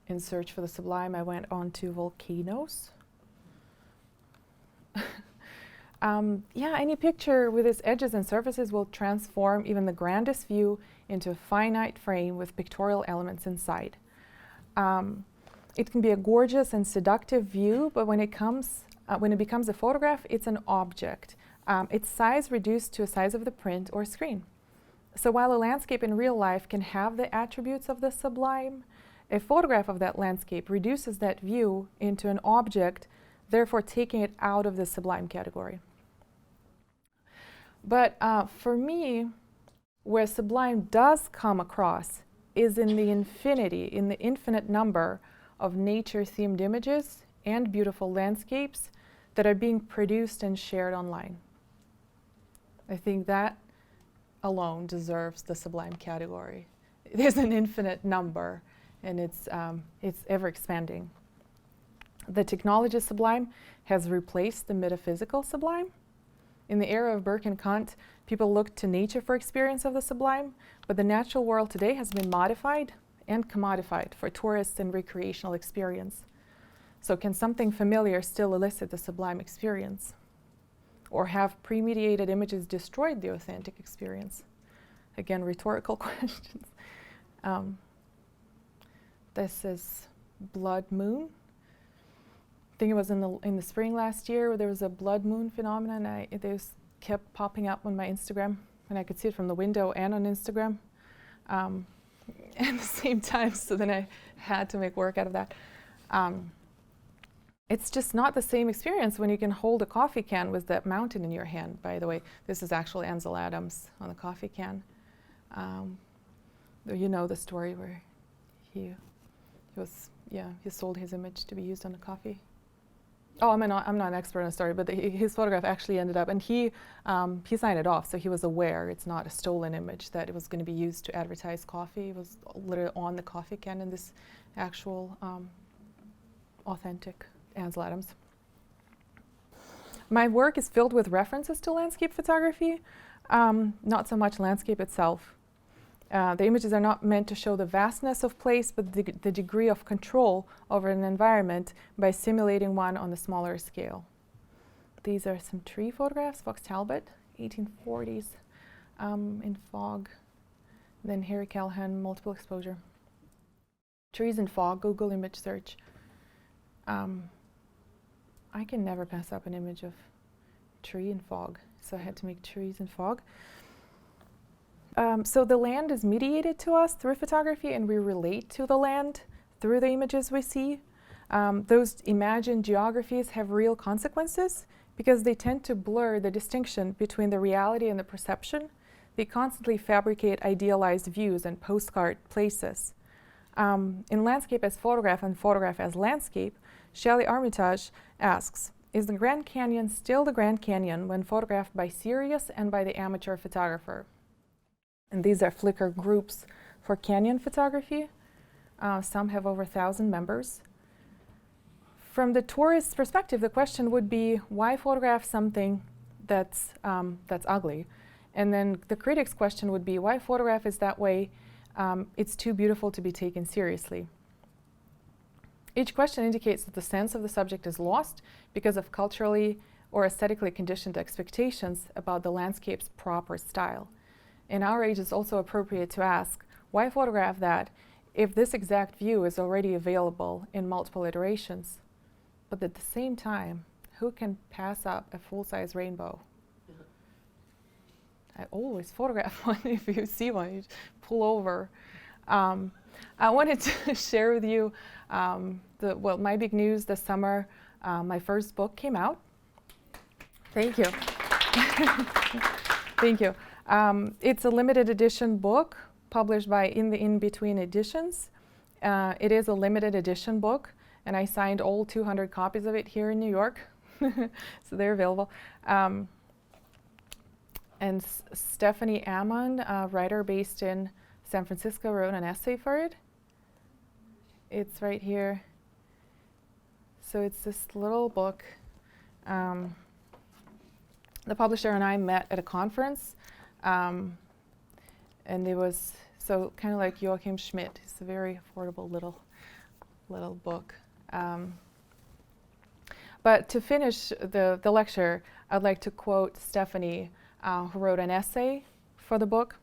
in search for the sublime, I went on to volcanoes. Yeah, any picture with its edges and surfaces will transform even the grandest view into a finite frame with pictorial elements inside. It can be a gorgeous and seductive view, but when it becomes a photograph, it's an object. Its size reduced to a size of the print or screen. So while a landscape in real life can have the attributes of the sublime, a photograph of that landscape reduces that view into an object, therefore taking it out of the sublime category. But for me, where sublime does come across is in the infinity, in the infinite number of nature-themed images and beautiful landscapes that are being produced and shared online. I think that alone deserves the sublime category. There's an infinite number, and it's ever expanding. The technology sublime has replaced the metaphysical sublime. In the era of Burke and Kant, people looked to nature for experience of the sublime, but the natural world today has been modified and commodified for tourists and recreational experience. So can something familiar still elicit the sublime experience? Or have premediated images destroyed the authentic experience? Again, rhetorical questions. This is blood moon. I think it was in the spring last year where there was a blood moon phenomenon. It just kept popping up on my Instagram, and I could see it from the window and on Instagram at the same time, so then I had to make work out of that. It's just not the same experience when you can hold a coffee can with that mountain in your hand. By the way, this is actually Ansel Adams on the coffee can. You know the story where he sold his image to be used on a coffee. Oh, I'm not an expert on the story, but his photograph actually ended up, and he signed it off, so he was aware it's not a stolen image, that it was going to be used to advertise coffee. It was literally on the coffee can in this actual authentic Ansel Adams. My work is filled with references to landscape photography, not so much landscape itself. The images are not meant to show the vastness of place, but the degree of control over an environment by simulating one on a smaller scale. These are some tree photographs, Fox Talbot, 1840s, in fog. Then Harry Callahan, multiple exposure. Trees in fog, Google image search. I can never pass up an image of tree in fog, so I had to make trees in fog. So the land is mediated to us through photography, and we relate to the land through the images we see. Those imagined geographies have real consequences because they tend to blur the distinction between the reality and the perception. They constantly fabricate idealized views and postcard places. In Landscape as Photograph and Photograph as Landscape, Shelley Armitage asks, is the Grand Canyon still the Grand Canyon when photographed by serious and by the amateur photographer? And these are Flickr groups for canyon photography. Some have over 1,000 members. From the tourist's perspective, the question would be, why photograph something that's ugly? And then the critic's question would be, why photograph is that way? It's too beautiful to be taken seriously. Each question indicates that the sense of the subject is lost because of culturally or aesthetically conditioned expectations about the landscape's proper style. In our age, it's also appropriate to ask, why photograph that if this exact view is already available in multiple iterations? But at the same time, who can pass up a full-size rainbow? I always photograph one. If you see one, you just pull over. I wanted to share with you my big news this summer. My first book came out. Thank you. Thank you. It's a limited edition book published by In Between Editions. It is a limited edition book, and I signed all 200 copies of it here in New York, so they're available. And Stephanie Ammon, a writer based in San Francisco, wrote an essay for it. It's right here. So it's this little book. The publisher and I met at a conference, and it was so kind of like Joachim Schmidt. It's a very affordable little book. But to finish the lecture, I'd like to quote Stephanie, who wrote an essay for the book.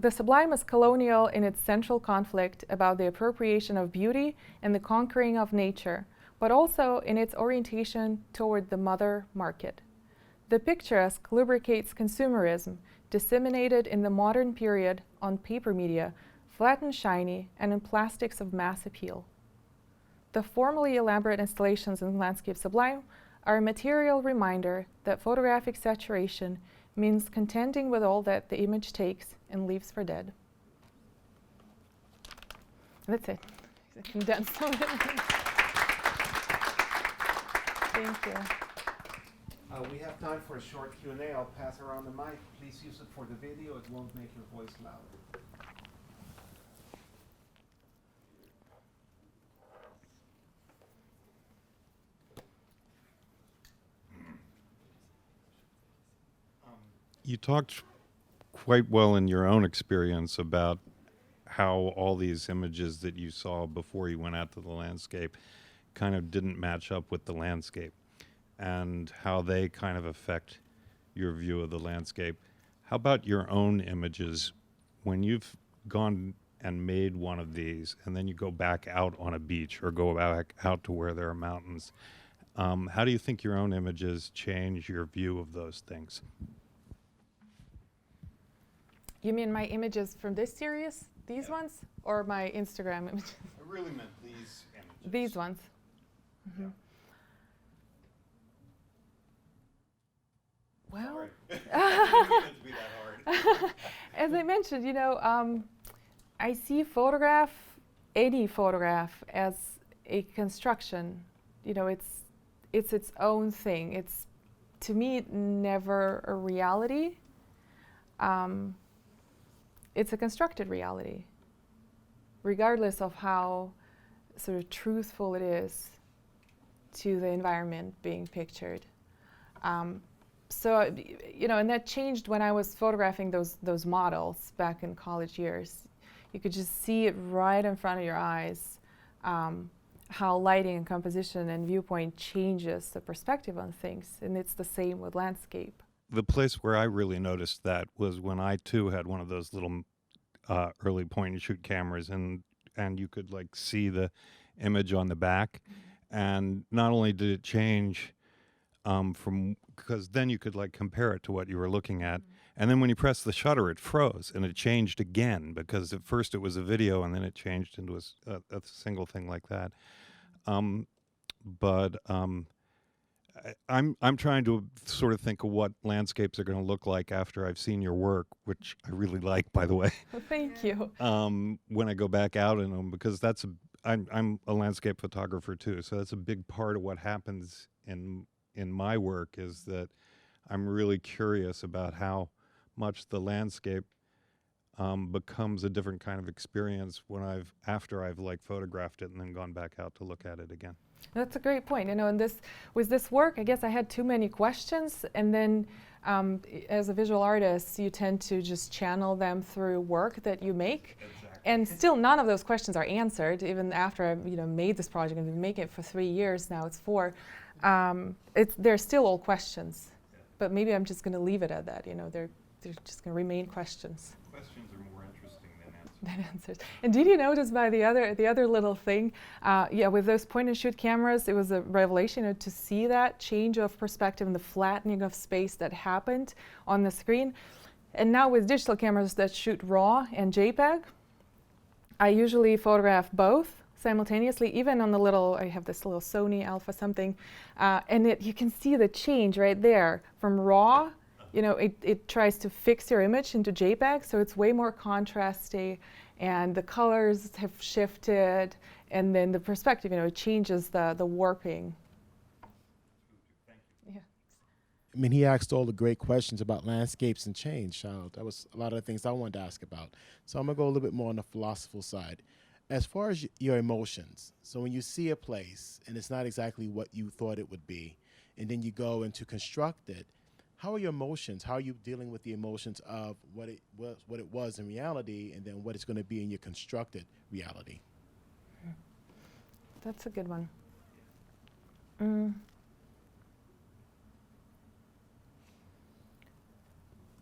The sublime is colonial in its central conflict about the appropriation of beauty and the conquering of nature, but also in its orientation toward the mother market. The picturesque lubricates consumerism, disseminated in the modern period on paper media, flat and shiny, and in plastics of mass appeal. The formally elaborate installations in Landscape Sublime are a material reminder that photographic saturation means contending with all that the image takes and leaves for dead. That's it. Condensed. Thank you. We have time for a short Q&A. I'll pass around the mic. Please use it for the video. It won't make your voice loud. You talked quite well in your own experience about how all these images that you saw before you went out to the landscape kind of didn't match up with the landscape, and how they kind of affect your view of the landscape. How about your own images? When you've gone and made one of these, and then you go back out on a beach or go back out to where there are mountains, how do you think your own images change your view of those things? You mean my images from this series? These ones? Or my Instagram images? I really meant these images. These ones. Mm-hmm. Yeah. Well, I didn't mean it to be that hard. as I mentioned, I see any photograph as a construction. It's its own thing. It's, to me, never a reality. It's a constructed reality, regardless of how sort of truthful it is to the environment being pictured. And that changed when I was photographing those models back in college years. You could just see it right in front of your eyes, how lighting and composition and viewpoint changes the perspective on things, and it's the same with landscape. The place where I really noticed that was when I too had one of those little early point and shoot cameras, and you could like see the image on the back, and not only did it change because then you could like compare it to what you were looking at. And then when you press the shutter, it froze and it changed again, because at first it was a video and then it changed into a single thing like that. I'm trying to sort of think of what landscapes are going to look like after I've seen your work, which I really like, by the way. Well, thank you. When I go back out in them, because I'm a landscape photographer too, so that's a big part of what happens in my work, is that I'm really curious about how much the landscape becomes a different kind of experience after I've like photographed it and then gone back out to look at it again. That's a great point. You know, and with this work, I guess I had too many questions, and then as a visual artist, you tend to just channel them through work that you make. Exactly. And still, none of those questions are answered, even after I made this project and been making it for 3 years. Now it's 4. They're still all questions, but maybe I'm just going to leave it at that. They're just going to remain questions. Questions are more interesting than answers. And did you notice by the other little thing, with those point and shoot cameras, it was a revelation to see that change of perspective and the flattening of space that happened on the screen. And now with digital cameras that shoot RAW and JPEG, I usually photograph both simultaneously, even on I have this little Sony Alpha something, and you can see the change right there from RAW. It tries to fix your image into JPEG, so it's way more contrasty, and the colors have shifted, and then the perspective, it changes the warping. Thank you. Yeah. I mean, he asked all the great questions about landscapes and change. That was a lot of the things I wanted to ask about. So I'm going to go a little bit more on the philosophical side. As far as your emotions, so when you see a place and it's not exactly what you thought it would be, and then you go and to construct it, how are your emotions? How are you dealing with the emotions of what it was in reality, and then what it's going to be in your constructed reality? That's a good one.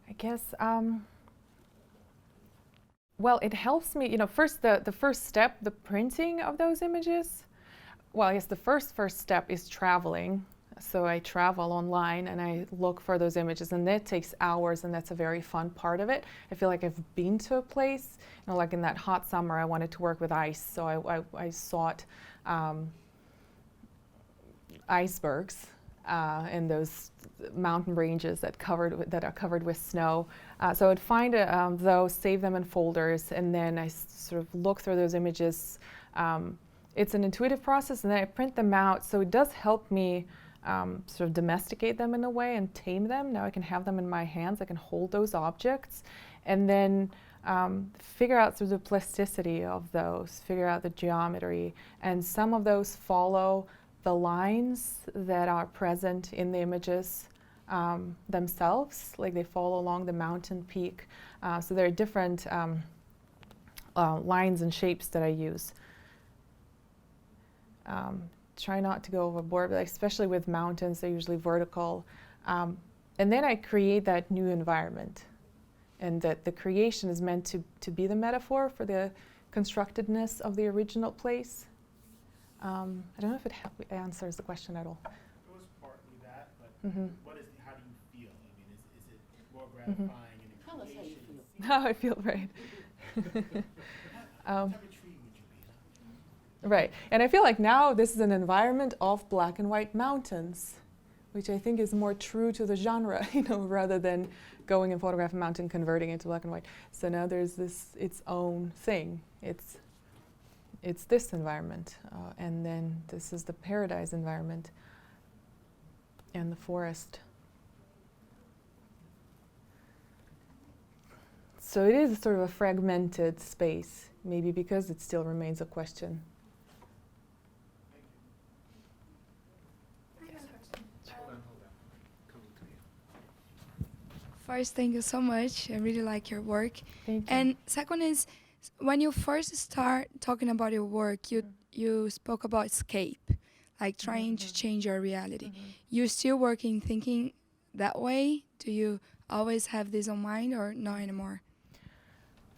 I guess, well, it helps me, first the first step, the printing of those images. Well, I guess the first step is traveling. So I travel online and I look for those images, and that takes hours, and that's a very fun part of it. I feel like I've been to a place, like in that hot summer, I wanted to work with ice, so I sought icebergs and those mountain ranges that are covered with snow. So I'd find those, save them in folders, and then I sort of look through those images. It's an intuitive process, and then I print them out, so it does help me sort of domesticate them in a way and tame them. Now I can have them in my hands, I can hold those objects, and then figure out sort of the plasticity of those, figure out the geometry, and some of those follow the lines that are present in the images themselves, like they follow along the mountain peak. So there are different lines and shapes that I use. Try not to go overboard, but especially with mountains, they're usually vertical. And then I create that new environment, and that the creation is meant to be the metaphor for the constructedness of the original place. I don't know if it answers the question at all. It was partly that, but how do you feel? I mean, is it more gratifying in the Tell us how you creation? feel. How I feel, right. What type of tree would you be? Right, and I feel like now this is an environment of black and white mountains, which I think is more true to the genre, rather than going and photograph a mountain, converting it to black and white. So now there's its own thing. It's this environment, and then this is the paradise environment, and the forest. So it is sort of a fragmented space, maybe because it still remains a question. First, thank you so much. I really like your work. Thank you. And second is, when you first start talking about your work, you spoke about escape, like trying to change your reality. You still working, thinking that way? Do you always have this on mind, or not anymore?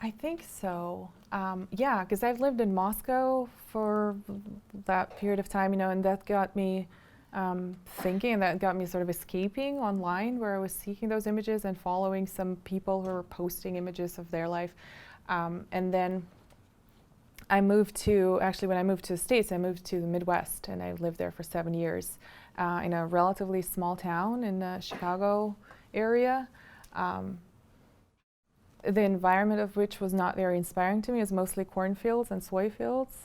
I think so. Yeah, because I've lived in Moscow for that period of time, and that got me thinking, and that got me sort of escaping online, where I was seeking those images and following some people who were posting images of their life. And then I moved to, actually when I moved to the States, I moved to the Midwest, and I lived there for 7 years in a relatively small town in the Chicago area. The environment of which was not very inspiring to me. It was mostly cornfields and soy fields.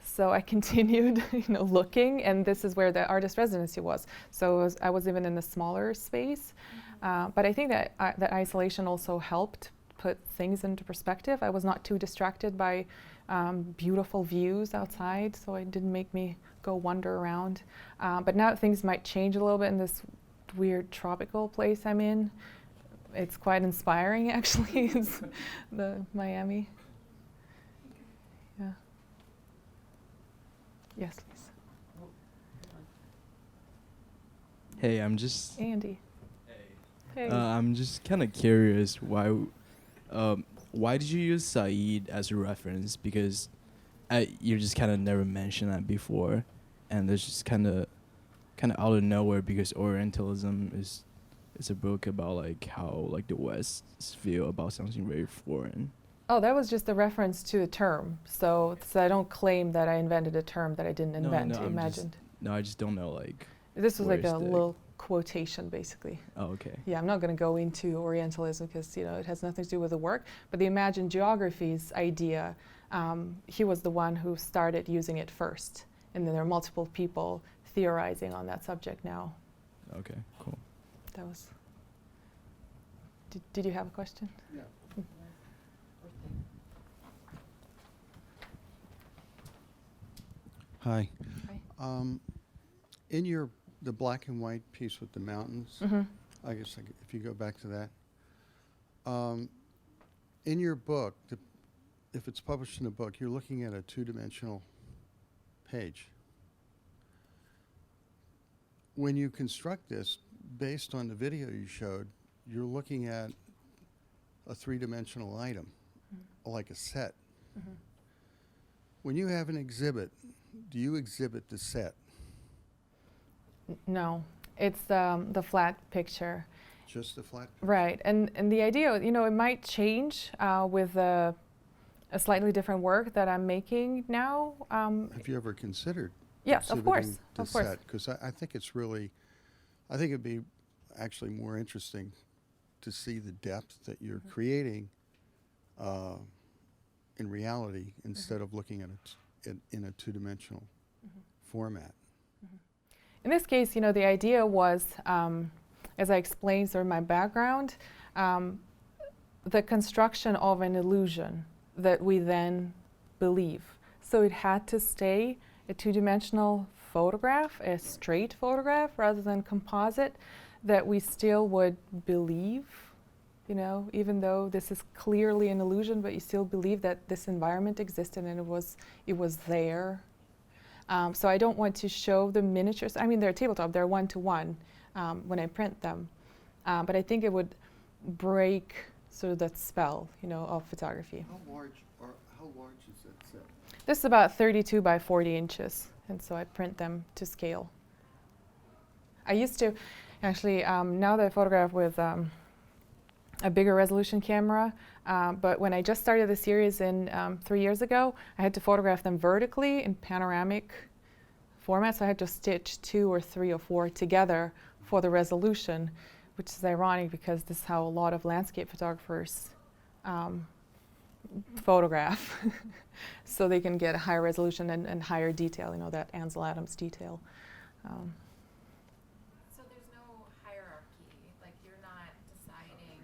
So I continued, looking, and this is where the artist residency was. So I was even in a smaller space. But I think that that isolation also helped put things into perspective. I was not too distracted by beautiful views outside, so it didn't make me go wander around. But now things might change a little bit in this weird tropical place I'm in. It's quite inspiring, actually. It's the Miami. Yeah. Yes, please. Hey, I'm just. Andy. Hey. I'm just kind of curious why did you use Said as a reference? Because you just kind of never mentioned that before, and it's just kind of out of nowhere, because Orientalism is a book about like how like the West feel about something very foreign. Oh, that was just a reference to a term. So I don't claim that I invented a term that I didn't invent. Imagined. I just don't know, like. This was like a little quotation, basically. Oh, okay. Yeah, I'm not going to go into Orientalism because it has nothing to do with the work. But the imagined geographies idea, he was the one who started using it first, and then there are multiple people theorizing on that subject now. Okay, cool. That was. Did you have a question? Yeah. Hi. Hi. In the black and white piece with the mountains, Mm-hmm. I guess if you go back to that, in your book, if it's published in a book, you're looking at a two-dimensional page. When you construct this, based on the video you showed, you're looking at a three-dimensional item, like a set. Mm-hmm. When you have an exhibit, do you exhibit the set? No, it's the flat picture. Just the flat picture? Right, and the idea, it might change with a slightly different work that I'm making now. Have you ever considered Yes, of course, exhibiting the of course. set? Because I think it's really, I think it'd be actually more interesting to see the depth that you're creating in reality instead of looking at it in a two-dimensional format. In this case, the idea was, as I explained sort of my background, the construction of an illusion that we then believe. So it had to stay a two-dimensional photograph, a straight photograph rather than composite, that we still would believe, even though this is clearly an illusion, but you still believe that this environment existed and it was there. So I don't want to show the miniatures. I mean, they're tabletop, they're one-to-one when I print them. But I think it would break sort of that spell, of photography. How large is that set? This is about 32 by 40 inches, and so I print them to scale. I used to, actually, now that I photograph with a bigger resolution camera, but when I just started the series 3 years ago, I had to photograph them vertically in panoramic format, so I had to stitch 2 or 3 or 4 together for the resolution, which is ironic because this is how a lot of landscape photographers photograph, so they can get a higher resolution and higher detail, that Ansel Adams detail. So there's no hierarchy, like you're not deciding.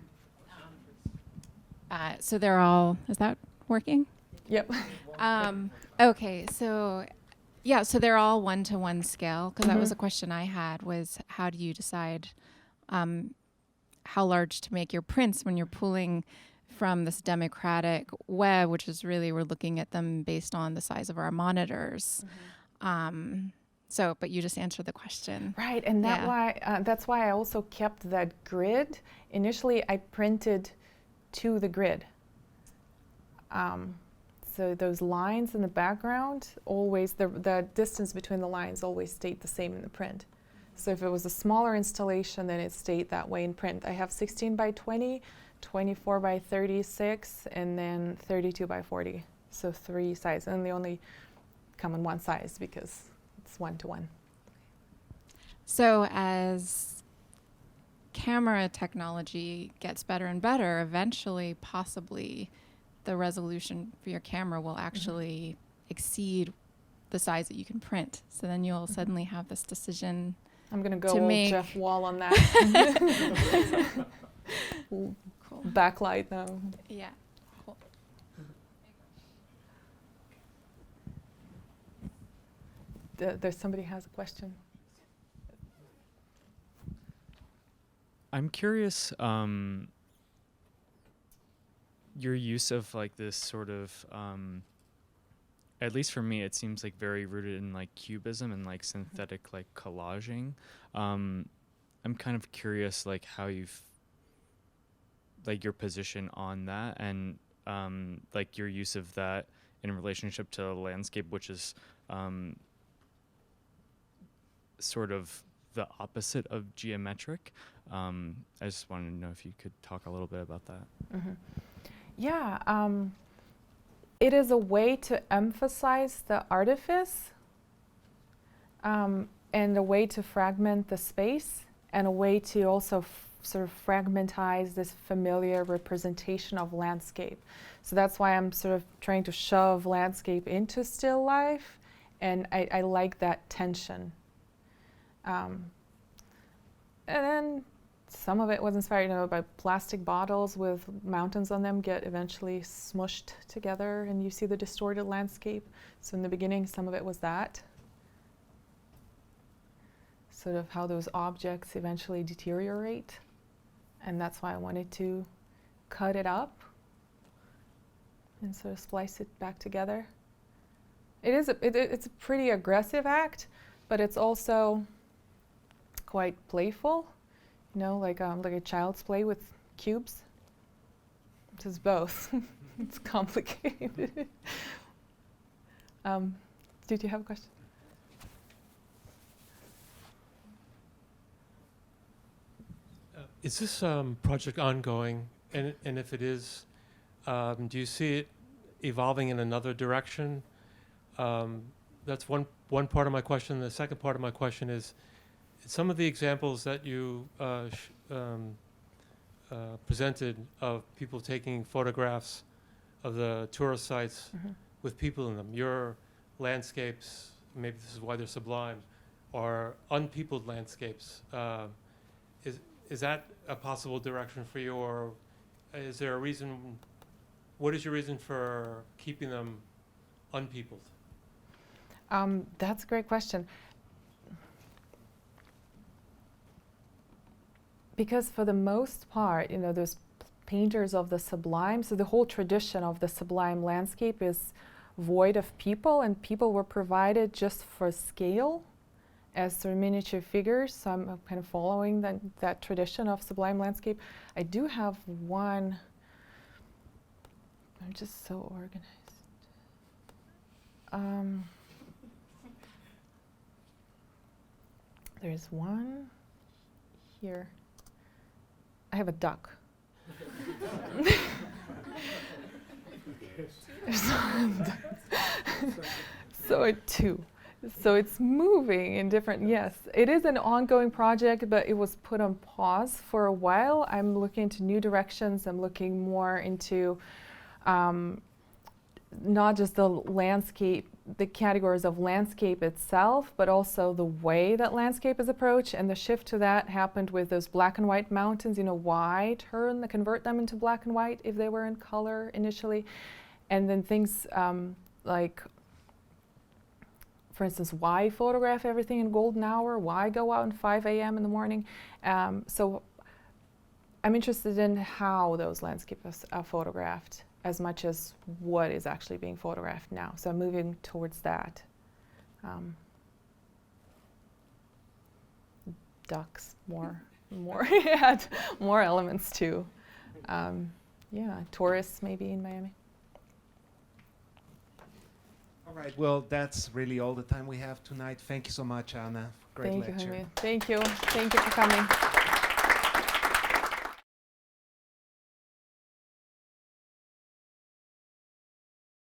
So they're all, is that working? Yep. Okay, so yeah, so they're all one-to-one scale, because that was a question I had, was how do you decide how large to make your prints when you're pulling from this democratic web, which is really, we're looking at them based on the size of our monitors. But you just answered the question. Right, and that's why I also kept that grid. Initially, I printed to the grid. So those lines in the background, always, the distance between the lines always stayed the same in the print. So if it was a smaller installation, then it stayed that way in print. I have 16 by 20, 24 by 36, and then 32 by 40. So 3 sizes, and they only come in one size because it's 1-to-1. So as camera technology gets better and better, eventually, possibly, the resolution for your camera will actually exceed the size that you can print. So then you'll suddenly have this decision. I'm gonna go to old make Jeff Wall on that. Cool. Backlight though. Yeah. Cool. There's somebody has a question. I'm curious, your use of like this sort of, at least for me, it seems like very rooted in like cubism and like synthetic like collaging. I'm kind of curious like how you've, like your position on that and like your use of that in relationship to landscape, which is sort of the opposite of geometric. I just wanted to know if you could talk a little bit about that. Mm-hmm. Yeah, it is a way to emphasize the artifice and a way to fragment the space and a way to also sort of fragmentize this familiar representation of landscape. So that's why I'm sort of trying to shove landscape into still life, and I like that tension. And then some of it was inspired, by plastic bottles with mountains on them get eventually smushed together and you see the distorted landscape. So in the beginning, some of it was that. Sort of how those objects eventually deteriorate. And that's why I wanted to cut it up and sort of splice it back together. It's a pretty aggressive act, but it's also quite playful, like a child's play with cubes. It is both. It's complicated. Did you have a question? Is this project ongoing? And if it is, do you see it evolving in another direction? That's one part of my question. The second part of my question is, some of the examples that you presented of people taking photographs of the tourist sites with people in them, your landscapes, maybe this is why they're sublime, are unpeopled landscapes. Is that a possible direction for you, or is there a reason? What is your reason for keeping them unpeopled? That's a great question. Because for the most part, there's painters of the sublime, so the whole tradition of the sublime landscape is void of people, and people were provided just for scale as sort of miniature figures. So I'm kind of following that tradition of sublime landscape. I do have one. I'm just so organized. There's one here. I have a duck. So two. So it's moving in different, yes. It is an ongoing project, but it was put on pause for a while. I'm looking into new directions. I'm looking more into not just the landscape, the categories of landscape itself, but also the way that landscape is approached. And the shift to that happened with those black and white mountains. Why convert them into black and white if they were in color initially? And then things like, for instance, why photograph everything in golden hour? Why go out at 5 a.m. in the morning? So I'm interested in how those landscapes are photographed as much as what is actually being photographed now. So I'm moving towards that. Ducks, more, yeah, more elements too. Yeah, tourists maybe in Miami. All right, well, that's really all the time we have tonight. Thank you so much, Anna, for great Thank lecture. you, Jaime. Thank you. Thank you for coming.